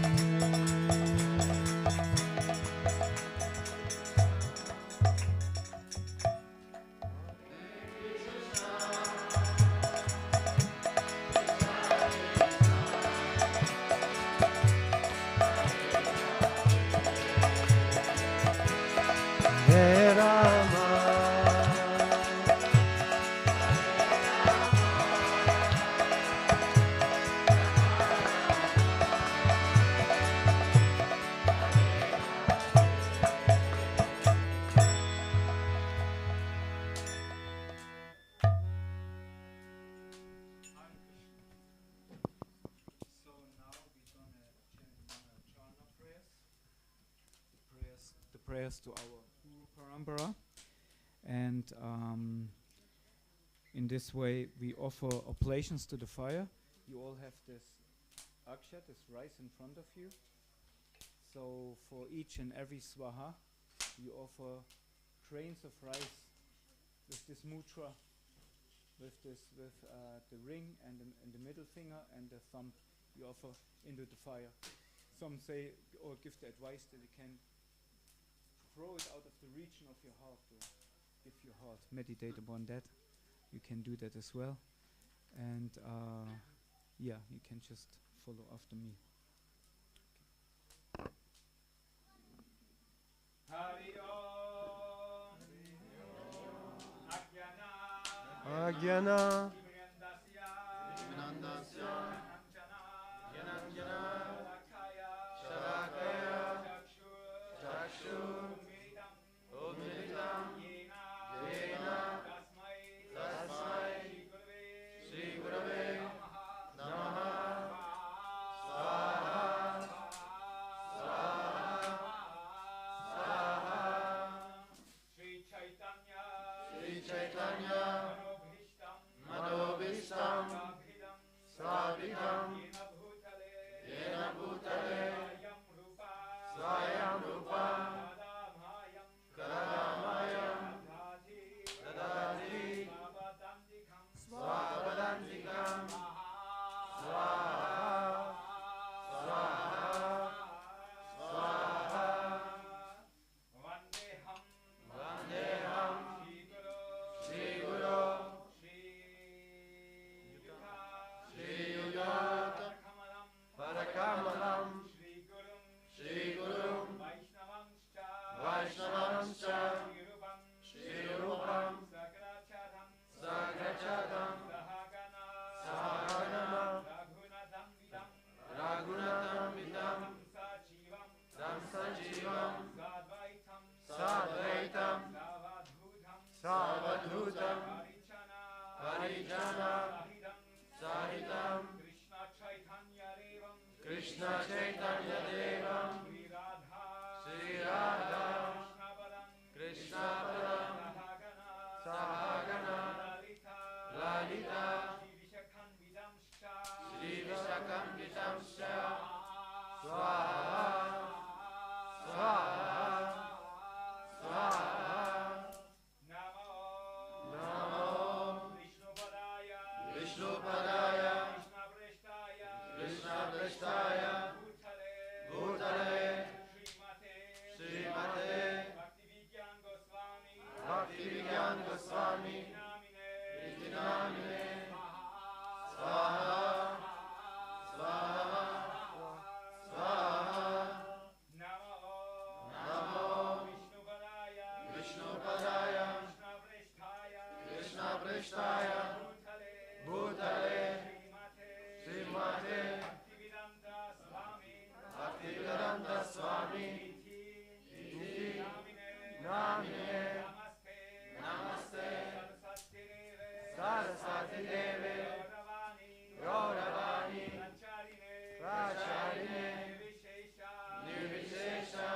Prayers to our Guru Parampara, and in this way we offer oblations to the fire. You all have this akshat, this rice in front of you. So for each and every swaha, you offer grains of rice with this mudra, with the ring and the middle finger and the thumb. You offer into the fire. Some say or give the advice that you can throw it out of the region of your heart, to give your heart. Meditate upon that. You can do that as well. And yeah, you can just follow after me. Hari Om Ajnana Vishnupadaya Krishnaprasthaya Bhutale Srimate Bhakti Vijnana Goswami Vijnana Swaha Swaha Swaha Namo Vishnupadaya Krishnaprasthaya Bhutale Srimate Bhaktivedanta Swami Iti Namine Namaste Saraswati Deve Gauravani Pracharine Nirvishesha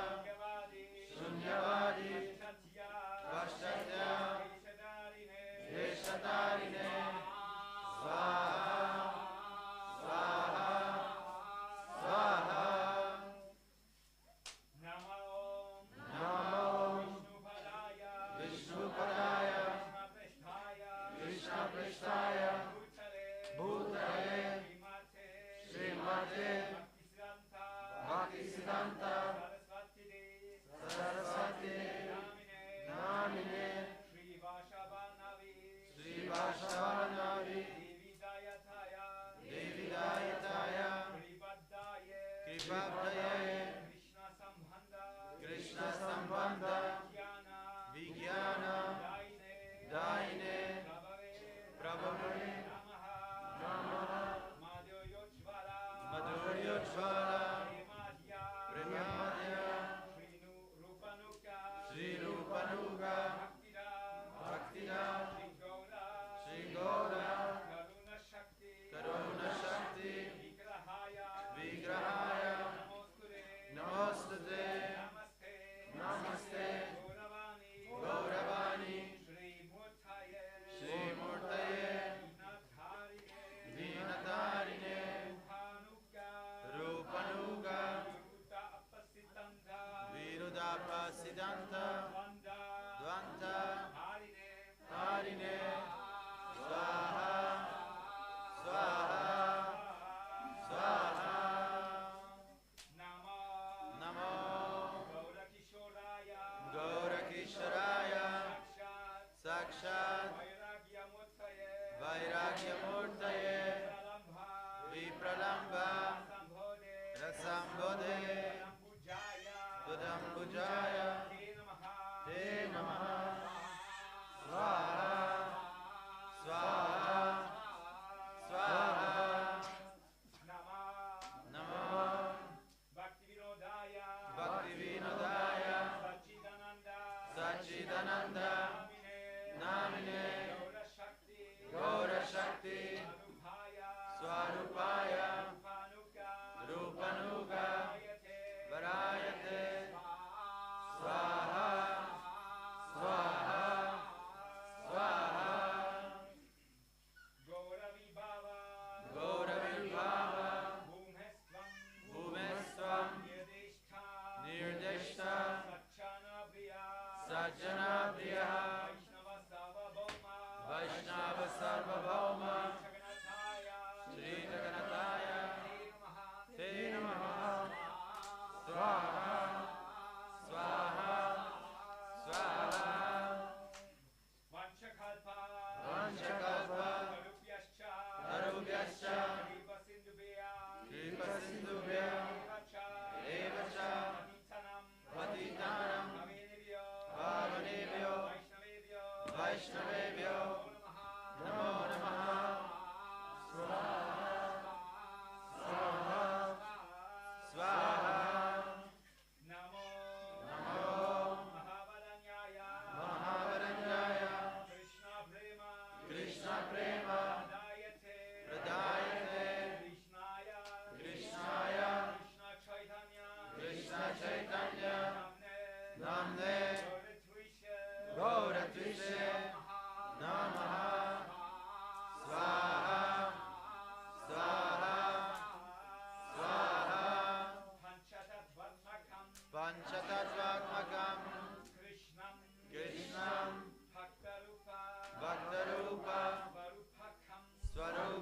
Shunyavadi Paschatya Deshatarine Swaha Swaha Swaha Namo Vishnupadaya Krishnaprasthaya Bhutale Srimate Bhaktisiddhanta Saraswati Namine Sri Vashavanavi Devi Dayataya Kripabdaye Krishna Sambandha Vijnana Daine Prabhavane Namaha Madhuryochvala Premadya Sri Rupanuga Bhaktida Sri Gaura Karuna Shakti Vigrahaya Namostate Namaste Gauravani Shri Murtaye Dinatarine Rupanuga Virudapasiddhanta Dvanta Harine Swaha Swaha Swaha Namo Gaurakishoraya Sakshat Vairagyamurtaye Vipralamba Rasambodhe Budam Pujaya Te Namaha Swaha Swaha Swaha Namo Bhaktivinodaya Sachidananda Namine Gaura Shakti Swarupaya Rupanuga Varayate Swaha Swaha Swaha Gauravibhava Bhumestvam Nirdeshta Sajjana Priya Vaishnava Sarvabhauma Shri Jagannathaya Te Namaha Swaha Swaha Swaha Vanchakalpa Tarubhyascha Kripa Sindhubhya Evacha Patitanam Pavanebhyo Vaishnavebhyo Namo Namaha Swaha Swaha Swaha Namo Mahavaranyaya Krishna Prema Pradayate Krishnaya Krishna Chaitanya Namne Gauratvishe Namaha Swaha Swaha Swaha Panchatattvatmakam Krishnam Bhaktarupa Swarupa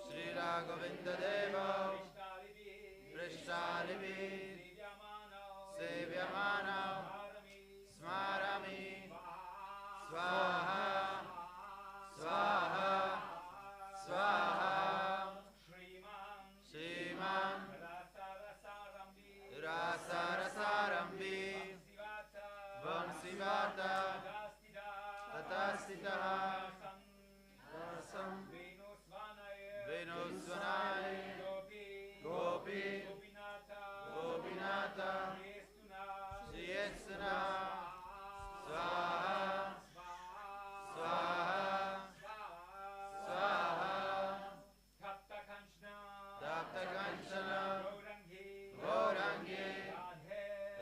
Shri Raghavinda Deva Prishtalibhi Sevyamana Smarami Swaha Swaha Swaha Shriman Rasarasarambi Vamsivata Tatastitaha Rasam Venusvanai Gopi Gopinata Shriyesuna Swaha Swaha Swaha Tapta Kanchana Gaurangi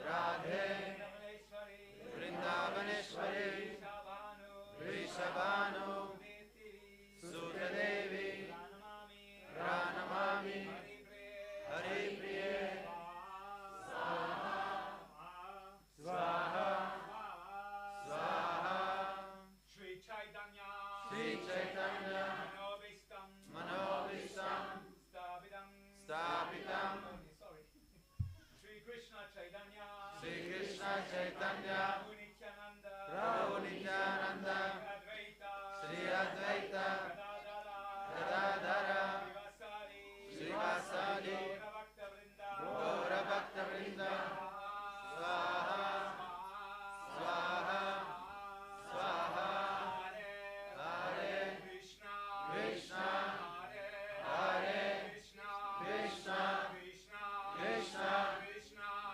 Radhe Vrindavaneshwari Rishabhanu Sutadevi Pranamami Hari Priye Swaha Swaha Swaha Shri Chaitanya Manobhistam Stapitam Shri Krishna Chaitanya Prabhu Nityananda Sri Advaita Gadadhara Srivasadi Gaura Bhakta Vrinda Swaha Swaha Swaha Hare Krishna Hare Krishna Krishna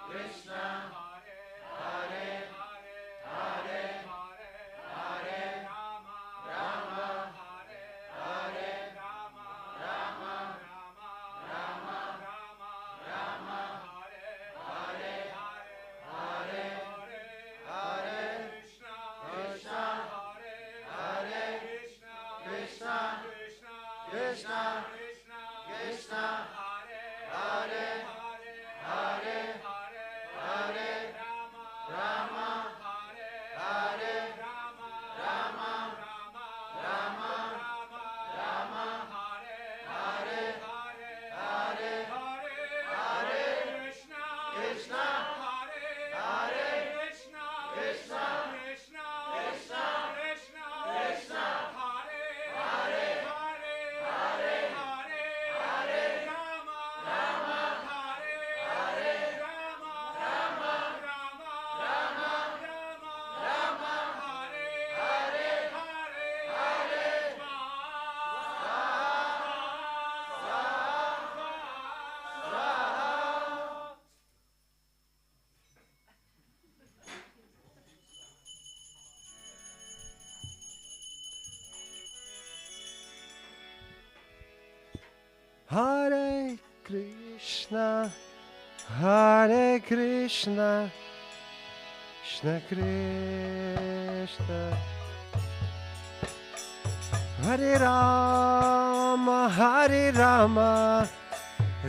Krishna Hare Hare Hare Rama Hare Rama Rama Rama Hare Hare Hare Krishna Hare Krishna Krishna Krishna Hare Hare Hare Rama Hare Rama Rama Rama Hare Hare Krishna Hare Krishna Krishna Hare Rama Hare Krishna, Hare Krishna, Krishna Krishna, Hare Rama, Hare Rama,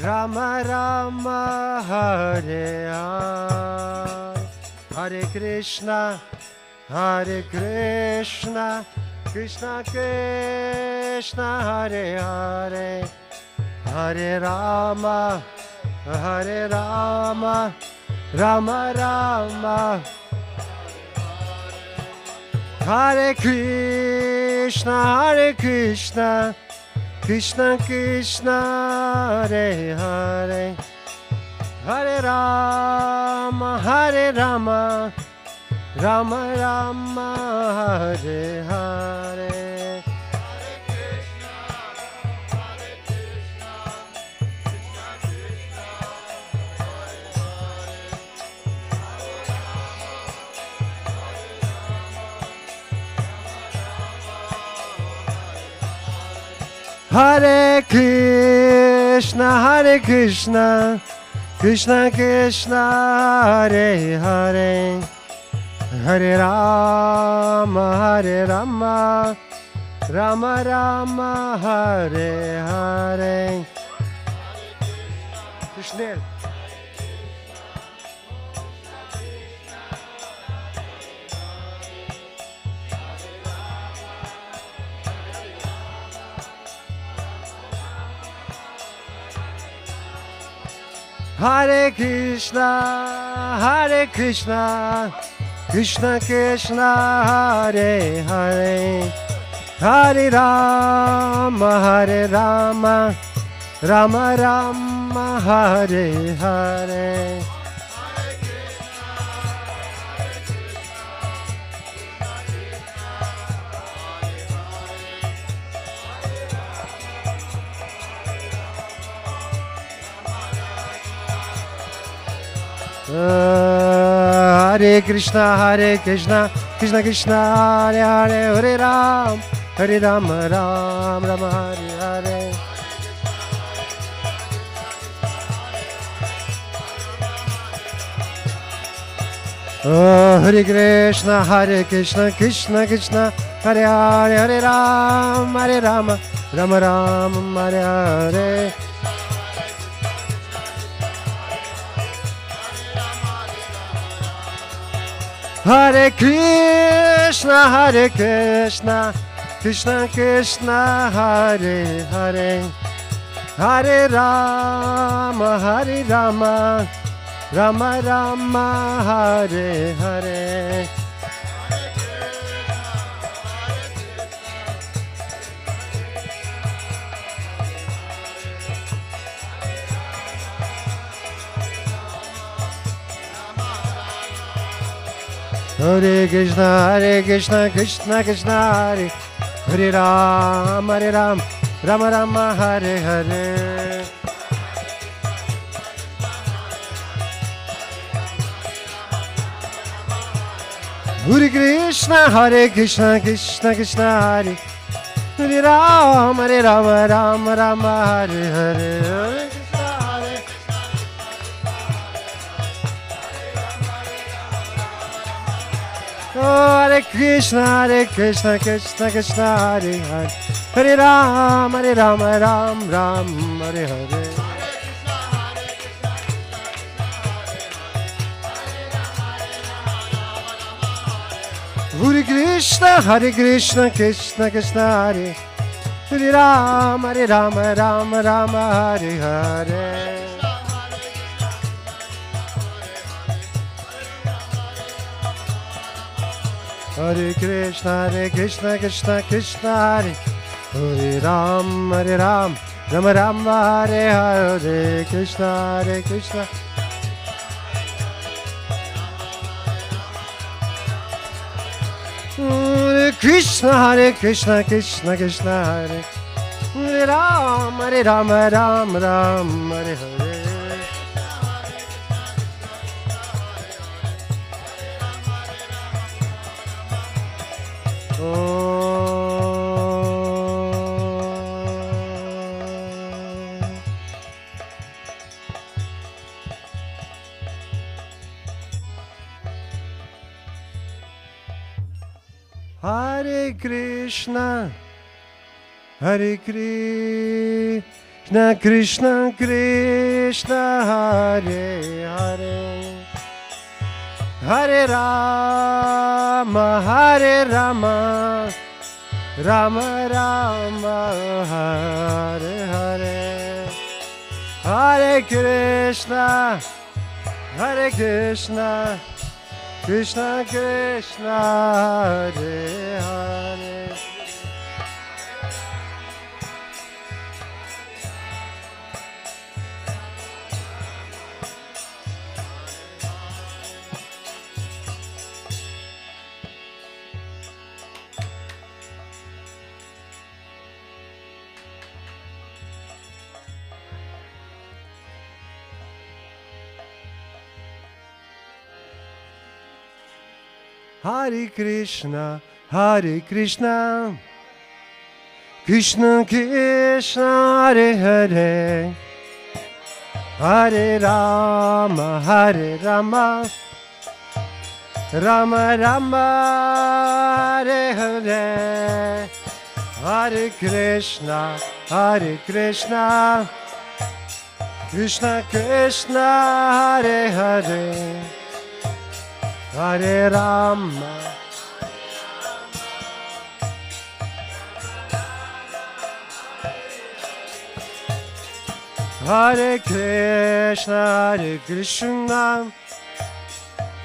Rama Rama, Hare Hare, Hare Krishna, Hare Krishna, Krishna Krishna, Hare Hare, Hare Rama, Hare Rama, Rama Rama, Hare Krishna, Hare Krishna, Krishna Krishna, Hare Hare, Hare Rama, Hare Rama, Rama Rama, Hare Hare. Hare Krishna, Hare Krishna, Krishna Krishna, Hare Hare, Hare Rama, Hare Rama, Rama Rama, Hare Hare. Schnell. Hare Krishna, Hare Krishna, Krishna Krishna, Hare Hare, Hare Rama, Hare Rama, Rama Rama, Hare Hare. Hare Krishna, Hare Krishna, Krishna Krishna, Hare Hare, Hare Ram, Hare Rama, Ram Rama, Hare Hare. Hare Krishna, Hare Krishna, Krishna Krishna, Hare Hare, Hare Ram, Hare Rama, Rama Ram, Hare Hare. Hare Krishna, Hare Krishna, Krishna Krishna, Hare Hare, Hare Rama, Hare Rama, Rama Rama, Hare Hare. Hare Krishna, Krishna Krishna, Hare Hare Ram, Hare Ram, Rama Rama, Hare Hare. Hare Krishna, Krishna Krishna, Hare Hare Ram, Hare Rama, Rama Rama, Hare Hare. Hare Krishna, Krishna Krishna, Hare Hare, Hare Ram, Ram Ram, Hare Hare. Hare Krishna, Krishna Krishna, Hare Hare Ram, Ram Ram, Hare Hare. Hare Krishna, Krishna Krishna, Hare Hare Ram, Rama Rama, Hare Hare. Krishna, Krishna. Hare Krishna, Krishna Krishna, Hare Hare Ram, Ram Ram, Hare Hare. Hare Krishna, Hare Krishna, Krishna Krishna, Hare Hare, Hare Rama, Hare Rama, Rama Rama, Hare Hare. Hare Krishna, Hare Krishna, Krishna Krishna, Hare Hare. Hare Krishna, Hare Krishna, Krishna Krishna, Hare Hare, Hare Rama, Hare Rama, Rama Rama, Hare Hare. Hare Krishna, Hare Krishna, Krishna Krishna, Hare Hare, Hare Rama, Hare Krishna, Hare Krishna,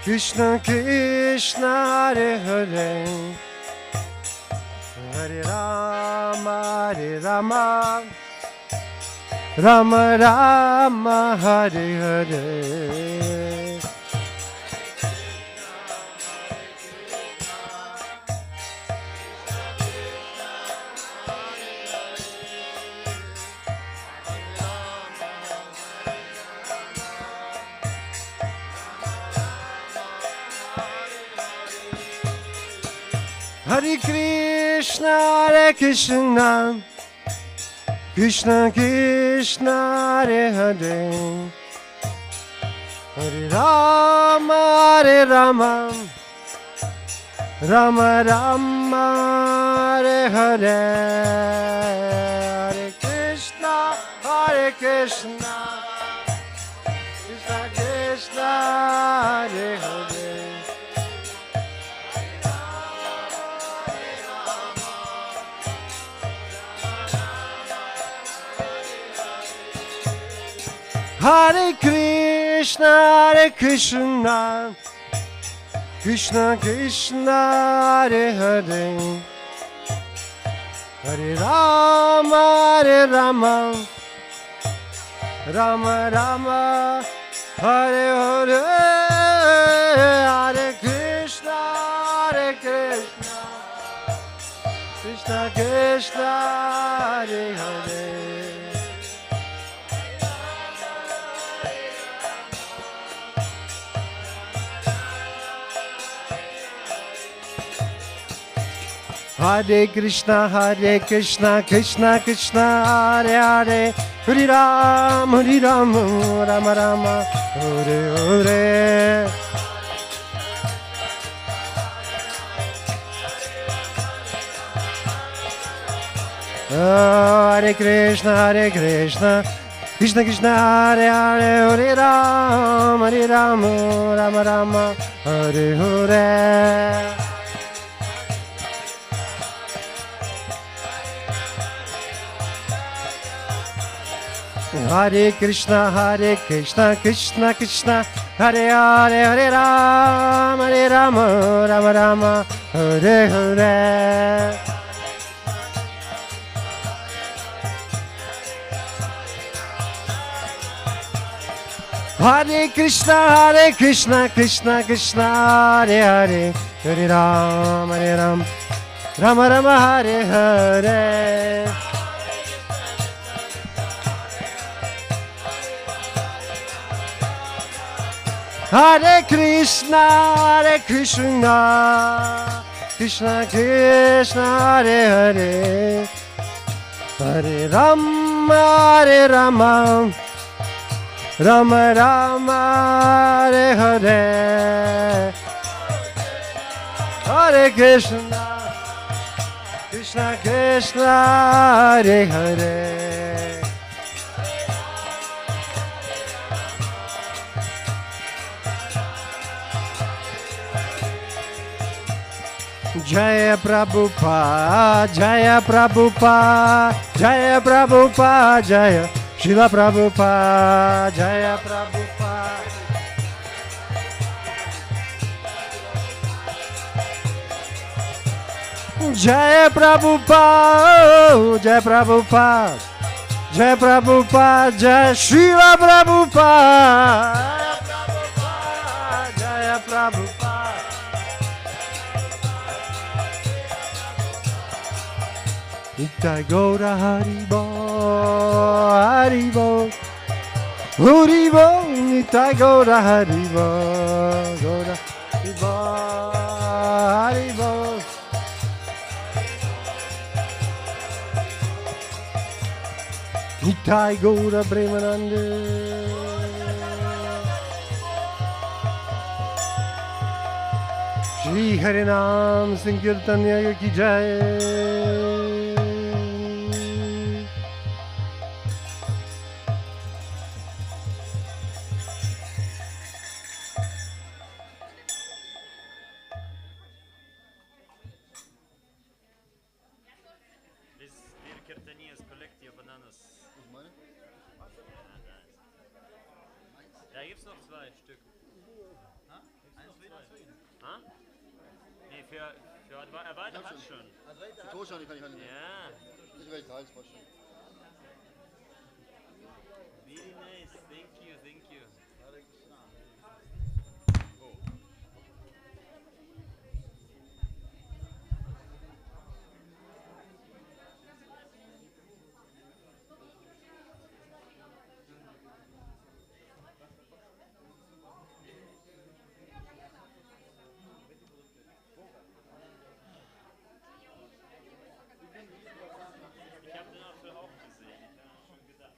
Krishna Krishna, Hare Hare, Hare Rama, Hare Rama, Rama Rama, Hare Hare. Hare Krishna, Hare Krishna, Krishna Krishna, Hare Hare, Hare Rama, Hare Rama, Rama Rama, Hare Hare, Hare Krishna, Hare Krishna, Krishna Krishna, Hare Hare. Hare Krishna, Hare Krishna, Krishna Krishna, Hare Hare, Hare Rama, Hare Rama, Rama Rama, Hare Hare, Hare Krishna, Hare Krishna, Krishna Krishna, Hare Hare. Hare Krishna, Krishna Krishna, Hare Hare, Hare Ram, Rama Rama, Hare Hare. Hare Krishna, Krishna Krishna, Hare Hare, Hare Ram, Rama Rama, Hare Hare. Hare Krishna, Krishna Krishna, Hare Hare, Hare Ram, Rama Rama, Hare Hare. Hare Krishna, Krishna Krishna, Hare Hare, Hare Ram, Rama Rama, Hare Hare. Hare Krishna, Krishna Krishna, Hare Hare, Hare Rama, Rama Rama, Hare Hare, Hare Krishna, Krishna Krishna, Hare Hare. Jaya Prabhupada, Jaya Prabhupada, Jaya Prabhupada, Jaya Srila Prabhupada, Jaya Prabhupada. Jaya Prabhupada, Jaya Prabhupada, Jaya Prabhupada, Jaya Srila Prabhupada, Jaya Prabhupada. Nitai Gaura Haribo, Haribo, Haribo, Nitai Gaura Haribo, Gaura Haribo, Haribo. Nitai Gaura Premanande. Shri Harinam Sankirtanya Ki Jai. This dear Kirtaniya's collect your bananas. Ah? Nee, für Erweitert hat schon. Für Toshan kann ich nicht. Ja. Ich werde Teils waschen. Very nice. Thank you, thank you. Ich habe den Apfel auch gesehen. Ich habe schon gedacht.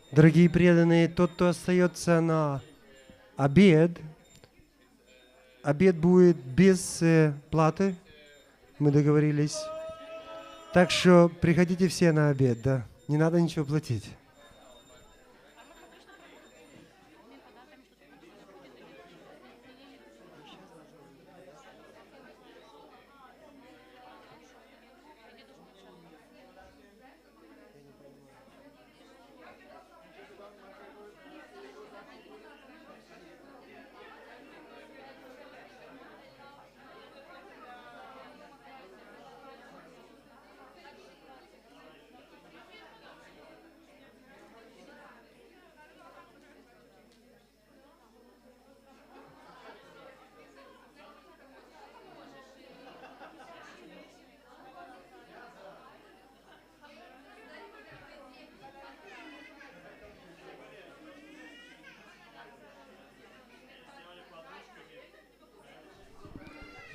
Дорогие преданные, тот, кто остается на обед будет без платы, мы договорились. Так что приходите все на обед, да, не надо ничего платить.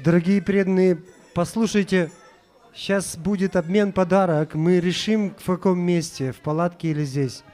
Дорогие преданные, послушайте, сейчас будет обмен подарок. Мы решим, в каком месте, в палатке или здесь.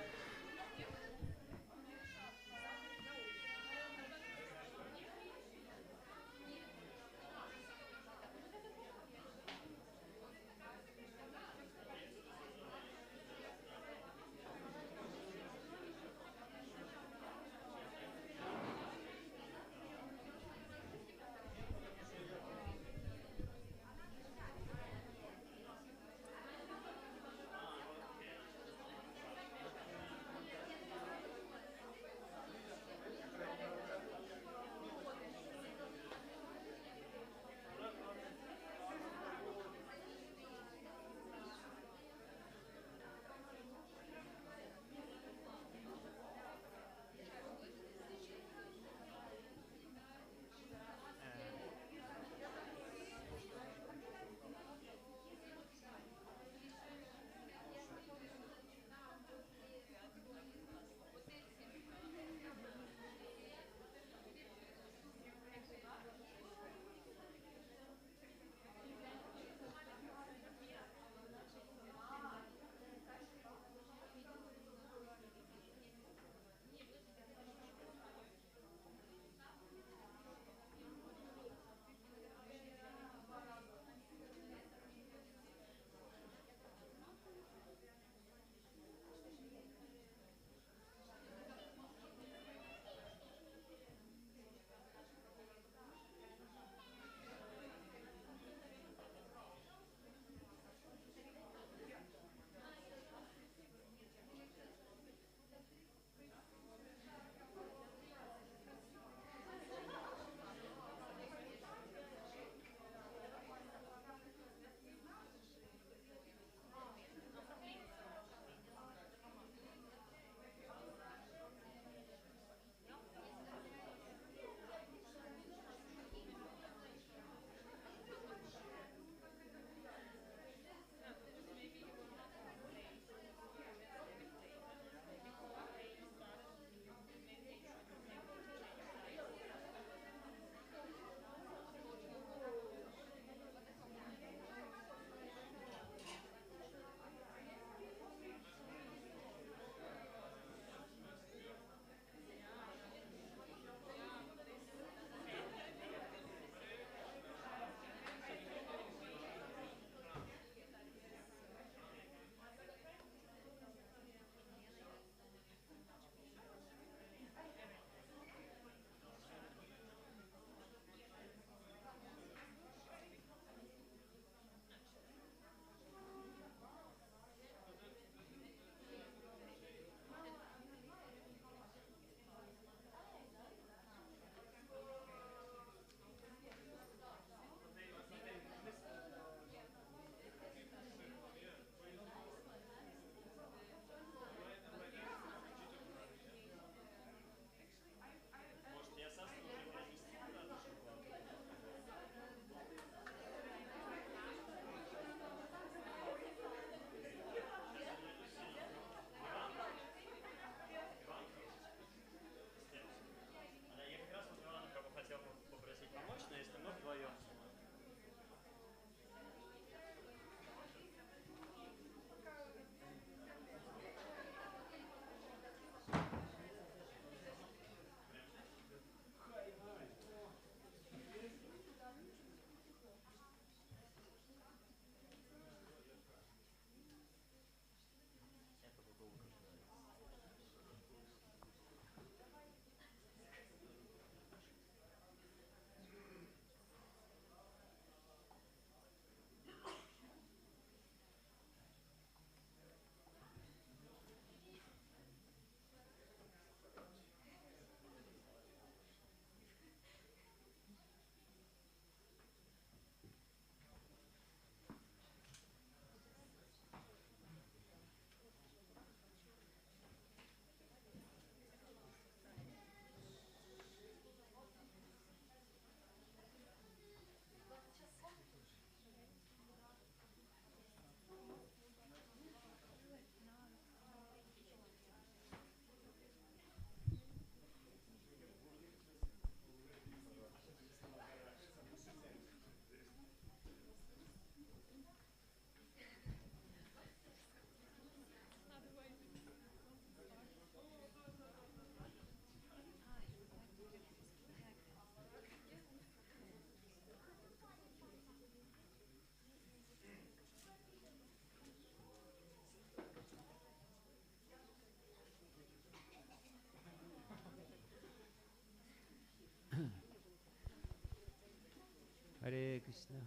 Hare Krishna,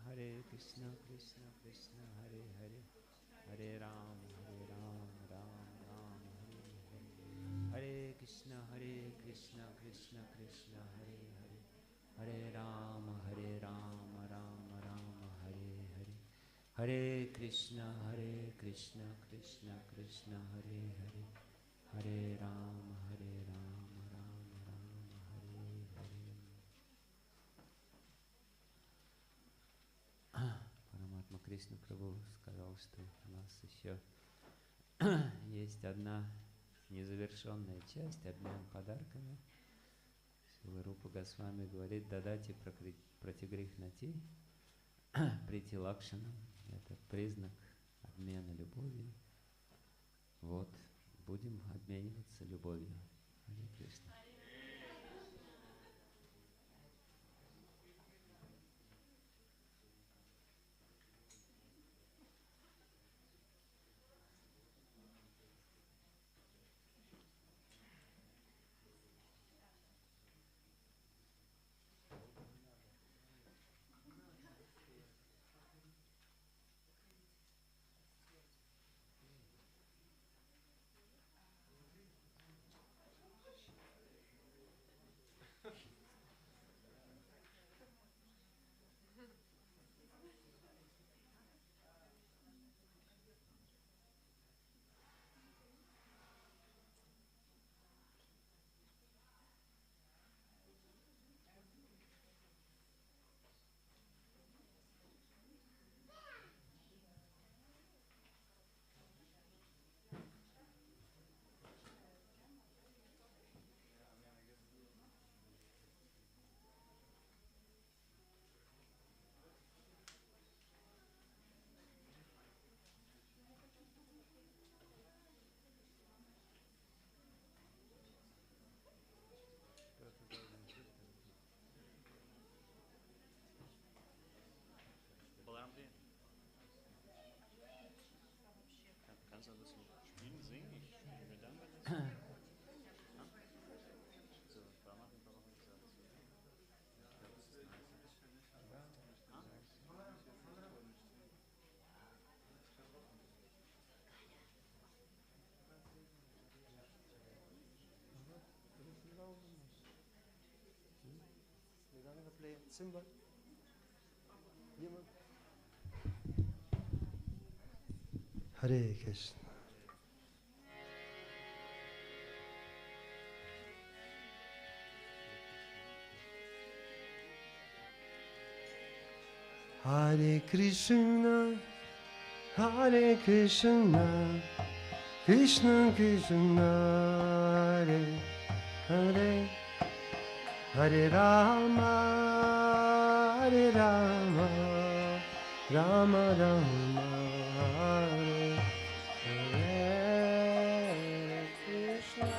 Krishna Krishna, Hare Hare, Hare Ram, Ram Ram, Hare Hare. Hare Krishna, Krishna Krishna, Hare Hare, Hare Ram, Ram Ram, Hare Hare. Hare Krishna, Krishna Krishna, Hare Hare, Hare Ram, Ram Ram, Hare Hare. Параматма Кришна Прабху сказал, что у нас еще есть одна незавершенная часть, обмен подарками. Шрила Рупа Госвами говорит: дадати пратигрихнати прити лакшанам. Это признак обмена любовью. Вот, будем обмениваться любовью. Харе Кришна. Kannst du das spielen, singen? Ich spiele dann, wenn das so, da machen wir noch gesagt. Ja, das ist nice. We're gonna play cymbal. Hare Krishna. Hare Krishna, Hare Krishna, Krishna Krishna, Hare Hare, Hare Rama, Hare Rama, Rama Rama, Hare Hare Krishna.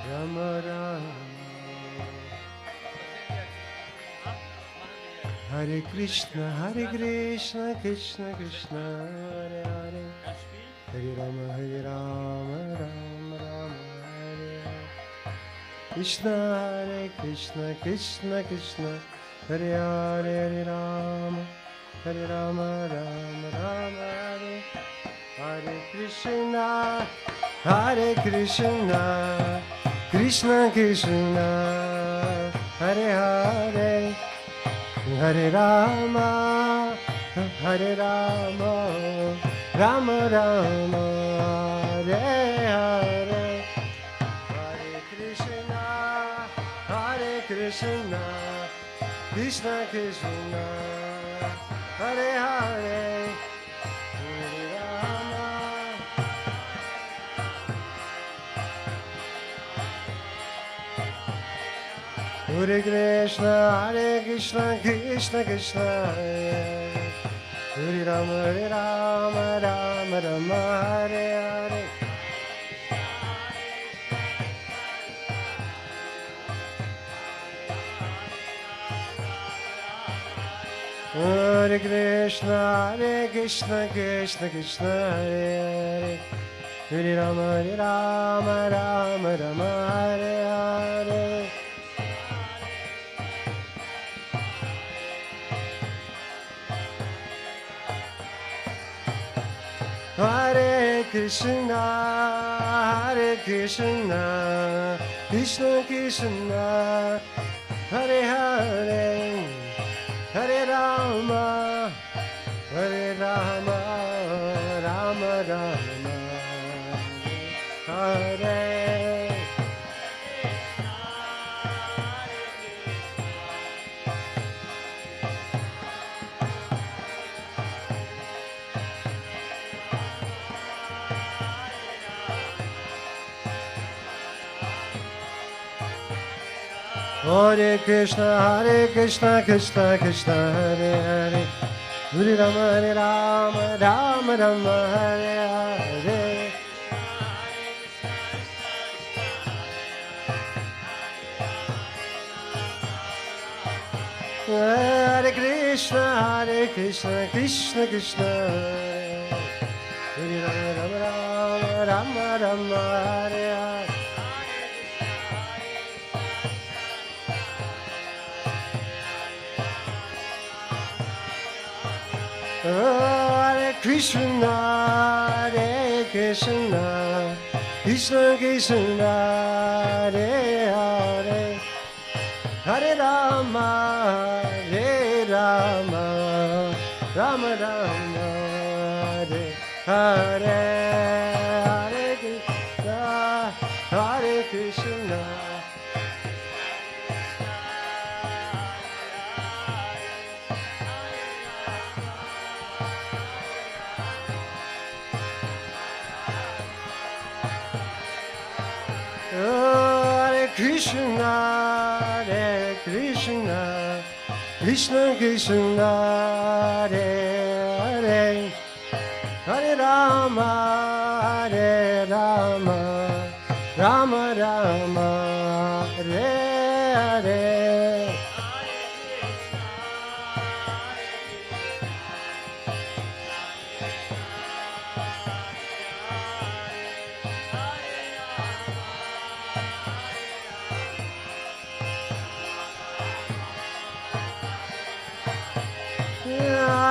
Rama Rama, Hare Krishna, Krishna Krishna, Hare Hare, Hare Rama, Rama Rama, Hare Hare. Krishna, Krishna Krishna, Hare Hare, Hare Rama, Rama Rama, Hare Hare Krishna, Krishna Krishna, Hare Hare, Hare Rama, Rama Rama, Hare Hare. Hare Krishna, Krishna Krishna, Hare Hare, Hare Rama. Hare Krishna, Krishna Krishna, Hare Rama, Rama Rama, Hare Hare. Hare Krishna, Krishna Krishna, Hare Hare, Hare Rama, Rama Rama, Hare Hare. Hare Krishna, Krishna Krishna, Hare Hare, Hare Rama, Rama Rama, Hare. Hare Krishna, Krishna Krishna, Hare Hare, Hare Rama, Rama Rama, Hare Hare. Hare Krishna, Krishna Krishna, Hare Hare, Rama Rama, Hare Hare. Hare Krishna, Krishna Krishna, Hare Hare, Hare Rama, Rama Rama, Hare Hare, Hare Krishna. Hare Krishna, Krishna Krishna, Hare Hare, Hare Rama, Rama Rama, Hare Hare.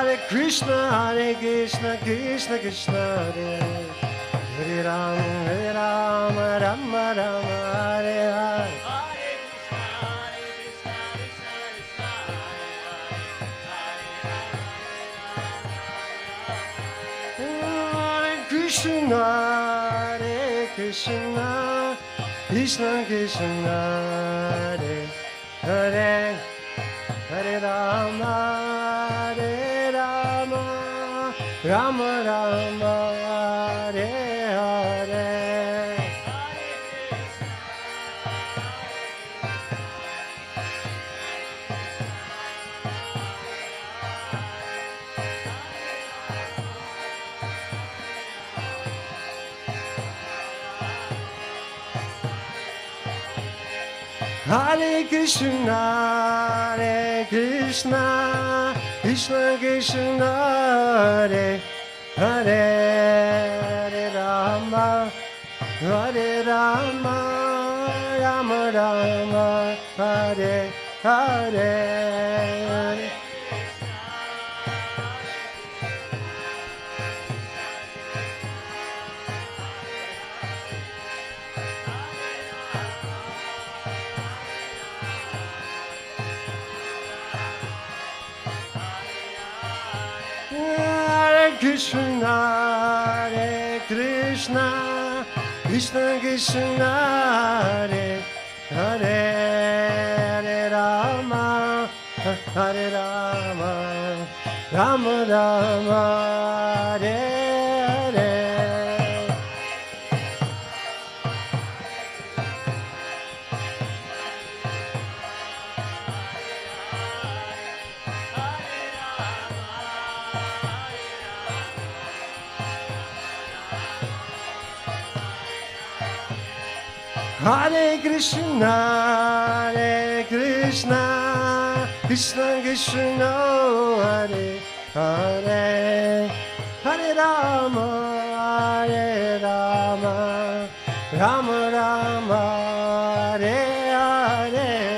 Hare Krishna, Krishna Krishna, Hare Rama, Rama Rama, Hare Hare. Hare Krishna, Krishna Krishna, Hare Hare, Hare Rama, Rama Rama, Hare Hare. Hare Krishna, Krishna Krishna, Hare Hare, Hare Rama, Rama Rama, Hare Hare. Hare Krishna, Krishna Krishna, Hare Hare, Hare Rama, Rama Rama, Hare Hare. Hare Krishna, Krishna Krishna Krishna Hare Hare Hare Rama Hare Rama Rama Rama Hare Hare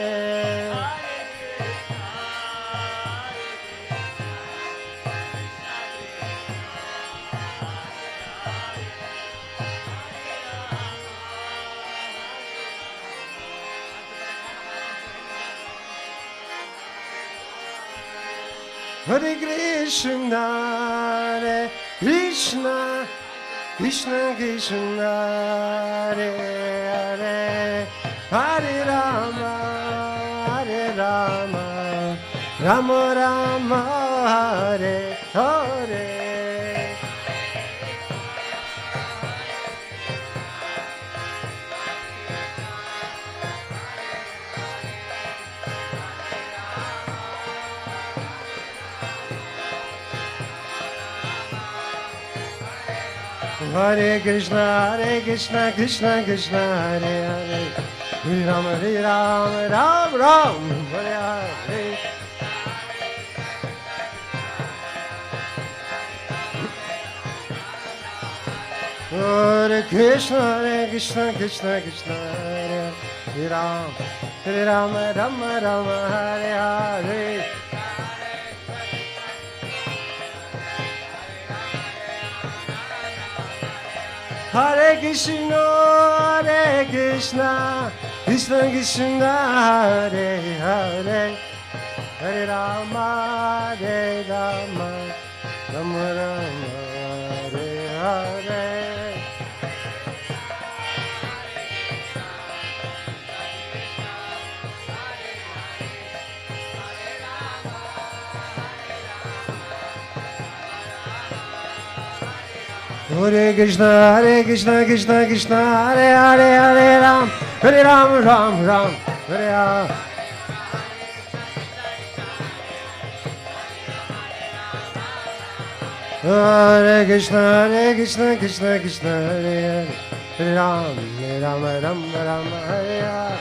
Hare Krishna, Hare Krishna, Krishna Krishna, Hare Hare, Hare Rama, Hare Rama, Rama Rama, Hare Hare. Hare Krishna, Krishna Krishna, Hare Hare, Hare Rama, Ram Ram, Hare Hare. Hare Krishna, Krishna Krishna, Hare Hare Ram, Rama Rama, Hare Hare. Hare Krishna, Krishna Krishna, Hare Hare, Hare Rama, Rama Rama, Hare Hare. Hare Krishna, Krishna Krishna, Hare Hare, Hare Ram, Ram Ram, Hare Hare. Hare Krishna, Krishna Krishna, Hare Hare, Hare Ram, Ram Ram, Hare Hare.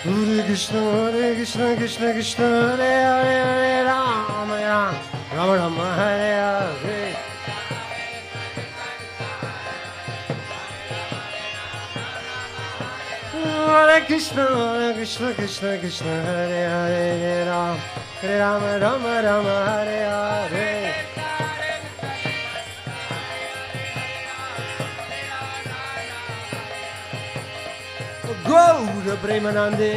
Hare Krishna, Krishna Krishna, Hare Hare, Hare Ram, Ram Hare Hare. Hare Krishna, Krishna Krishna, Hare Hare, Hare Ram, Ram Hare Hare. Gaura Premanande.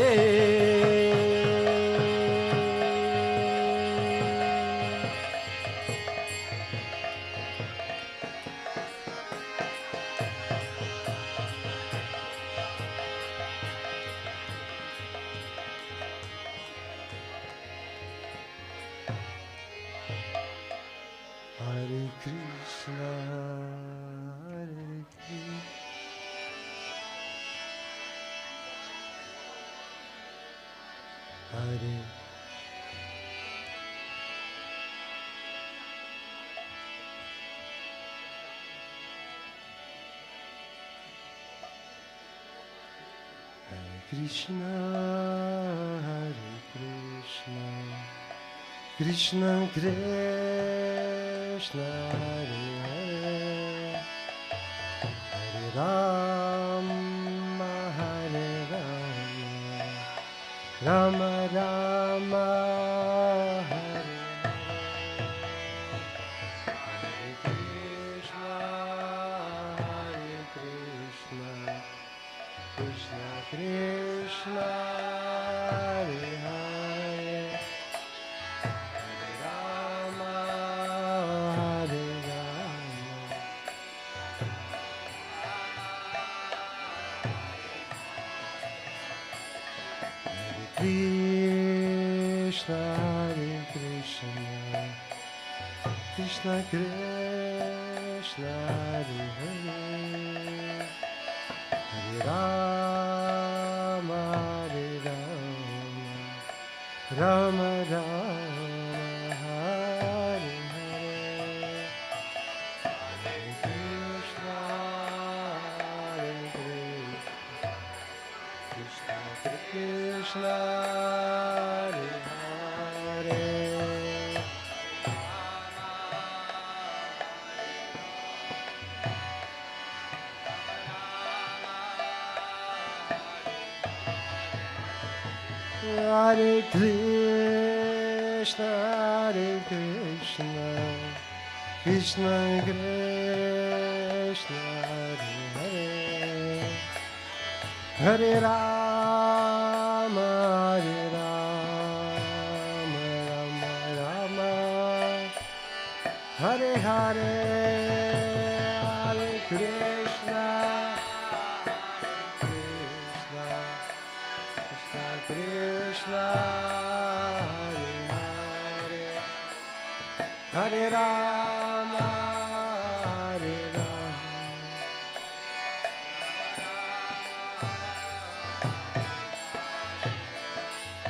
Hare Krishna, Hare Krishna. Hare Krishna, Hare Krishna, Krishna Krishna, Hare Hare, Hare Rama, Hare Rama, Rama Hare Hare, Hare Krishna, Krishna Krishna, Hare Hare, Hare Rama, Hare Rama, Krishna, Hare Krishna, Krishna Krishna, Hare Hare, Hare Rama, Hare Rama, Rama Rama, Hare Hare, Hare Krishna, Hare Krishna. Krishna, Hare Hare. Hare Krishna, Hare Krishna, Krishna Krishna, Hare Hare, Hare Rama, Hare Rama, Rama Rama, Hare Hare, Hare Krishna, Krishna Krishna, Hare Hare, Hare Rama, Hare Rama,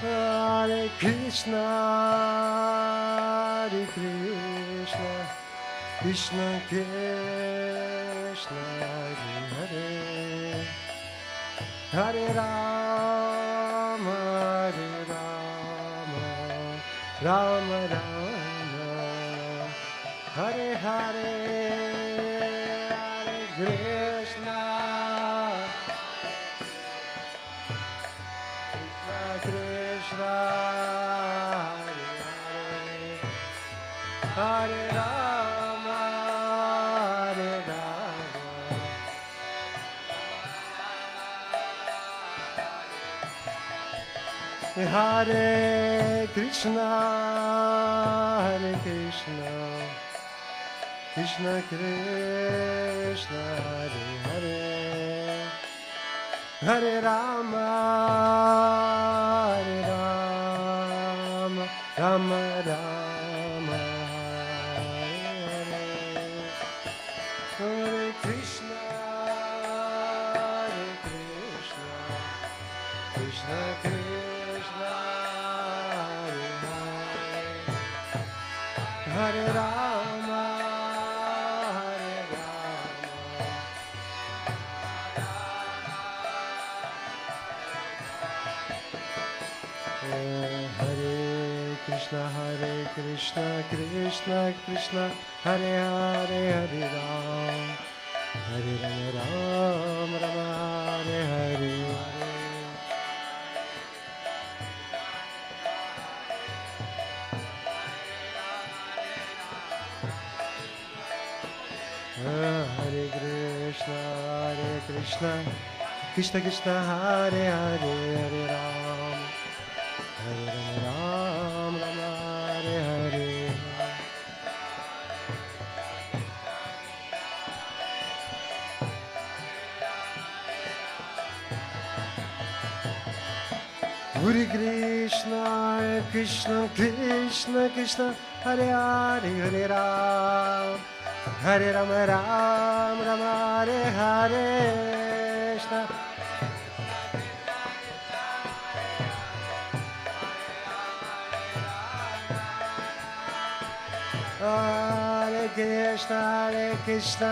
Hare Krishna, Hare Krishna, Krishna Krishna, Hare Hare, Hare Rama, Hare Rama, Rama Rama, Hare Hare, Hare Krishna, Krishna Krishna, Hare Hare, Hare Rama, Hare Rama, Hare Krishna, Hare Krishna, Krishna Krishna, Hare Hare, Hare Rama, Hare Rama, Rama Rama, Hare Hare, Hare Krishna, Hare Krishna, Krishna Krishna, Hare Hare, Hare Rama, Hare Rama, Hare Krishna, Krishna Krishna, Hare Hare, Hare Ram, Hare Ram, Rama Hare Hare. Hare Krishna, Krishna Krishna, Hare Hare, Hare Ram, Hare Ram, Rama Hare Hare. Hare Krishna,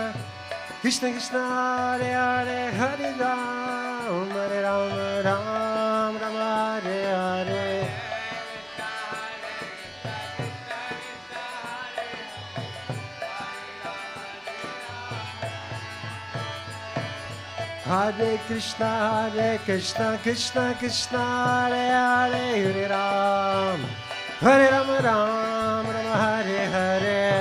Krishna Krishna, Hare Hare, Hare Ram, Hare Rama, Rama Hare Hare. Krishna, Hare Krishna, Krishna Krishna, Hare Hare, Hare Ram, Rama Hare Hare.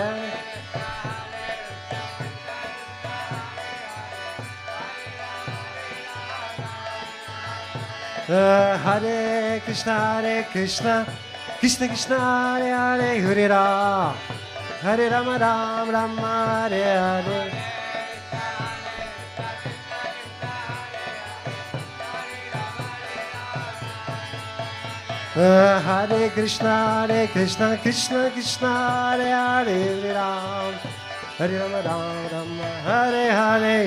Hare Krishna, Krishna Krishna, Hare Hare, Hare Ram, Rama Hare Hare. Hare Krishna, Krishna Krishna, Hare Hare, Hare Ram, Rama Hare Hare. Hare Krishna, Krishna Krishna, Hare Hare, Hare Ram, Rama Hare Hare.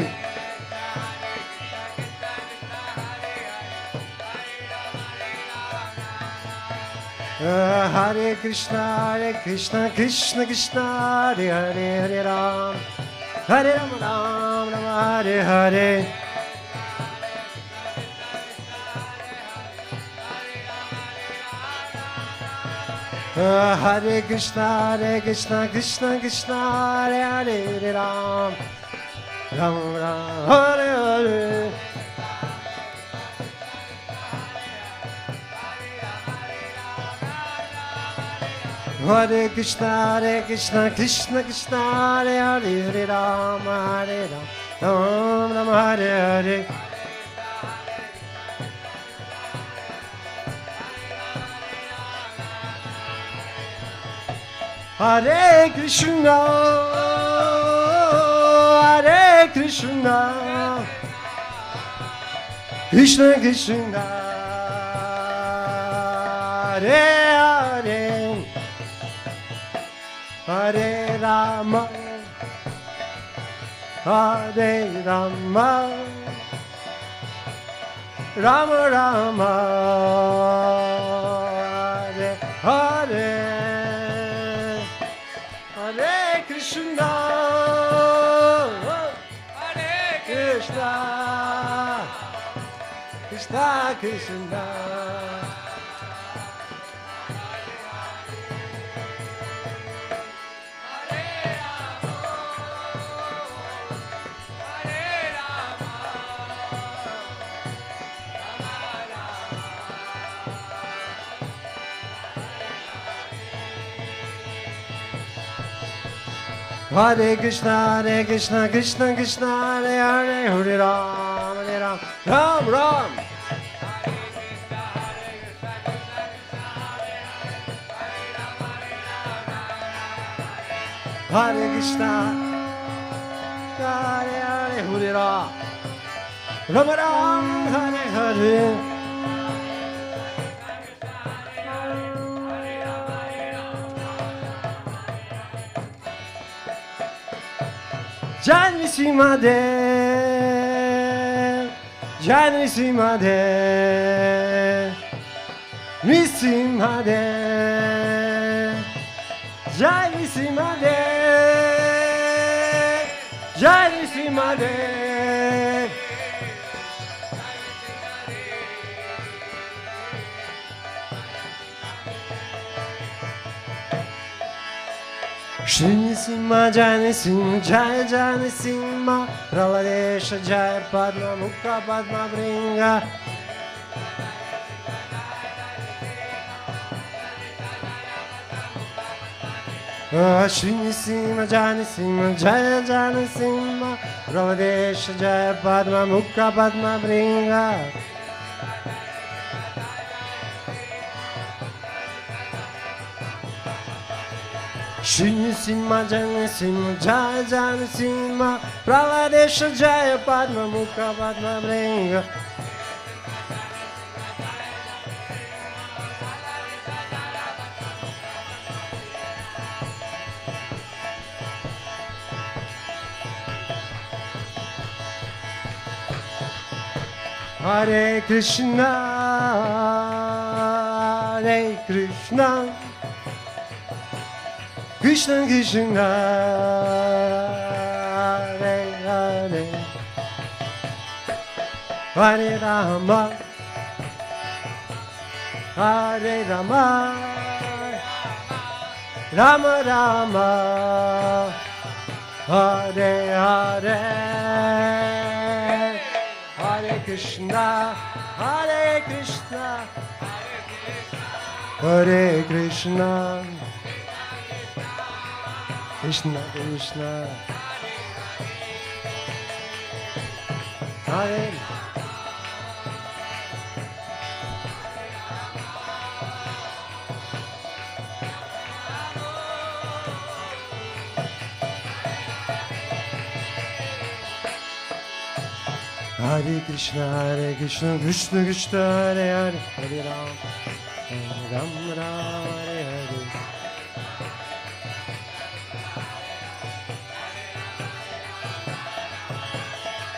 Hare Krishna, Krishna Krishna, Hare Hare, Hare Ram, Rama Hare Hare. Hare Krishna, Krishna Krishna, Hare Hare, Hare Ram, Ram Ram, Hare Hare. Hare Krishna, Krishna Krishna, Hare Hare, Hare Ram, Hare Ram, Ram Ram, Hare Hare. Hare Krishna, Hare Krishna, Krishna Krishna, Hare Hare, Hare Rama, Hare Rama, Rama Rama, Hare Hare. Hare Krishna, Hare Krishna, Krishna Krishna. Hare Krishna, Krishna Krishna, Hare Hare, Hare Ram, Hare Ram, Ram Ram. Hare Krishna, Hare Hare, Hare Ram, Ram Ram, Hare Hare. Jai Nrsimhadev, Jai Nrsimhadev, Nrsimhadev, Jai Nrsimhadev, Jai Nrsimhadev. Shri Nrsimha, Jai Nrsimha, Jai Jai Nrsimha, Praladesha, Jai Padma Mukha, Padma Bringa. Shri Nrsimha, Jai Nrsimha, Jai Jai Nrsimha, Praladesha, Jai Padma Mukha, Padma Bringa. Shri Nrsimha, Jai Nrsimha, Jai Jai Nrsimha, Praladesha, Jaya Padma Mukha, Padma Bringa. Hare Krishna, Hare Krishna, Krishna Krishna, Hare Hare, Hare Rama, Hare Rama, Rama Rama, Hare Hare, Hare Krishna, Hare Krishna, Hare Krishna, Krishna Krishna, Hare. Hare Krishna, Krishna Krishna, Hare Hare, Hare Ram, Ram Ram, Hare Hare.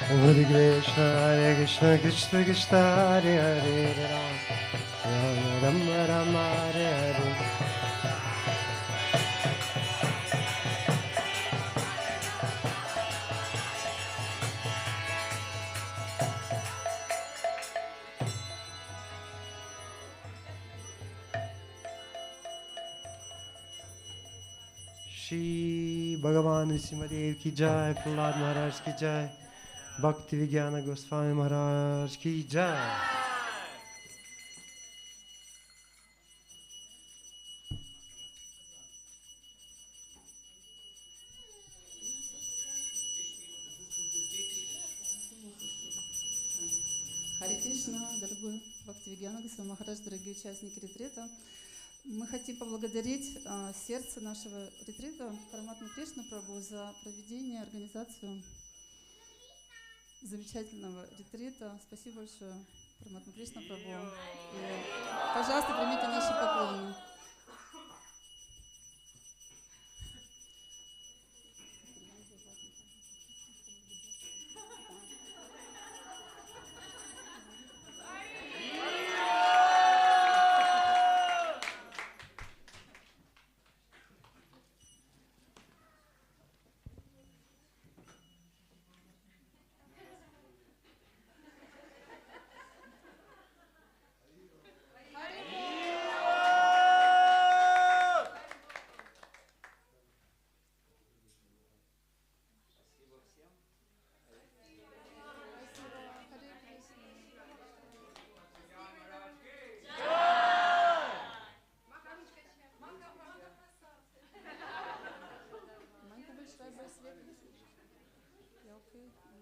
Hare Krishna, Krishna Krishna, Hare Hare, Hare Ram, Ram Ram, Hare Hare. Shri Bhagavan Nrsimhadev ki jai, Prahlad Maharaj ki jai, Bhakti Vijnana Goswami Maharaj ki jai. Харе Кришна, дорогой Бхакти Вигьяна Госвами Махарадж, дорогие участники ретрита. Мы хотим поблагодарить сердце нашего ретрита, Параматму Кришну Прабху, за проведение, организацию замечательного ретрита. Спасибо большое, Параматму Кришну Прабху. И, пожалуйста, примите наши поклоны.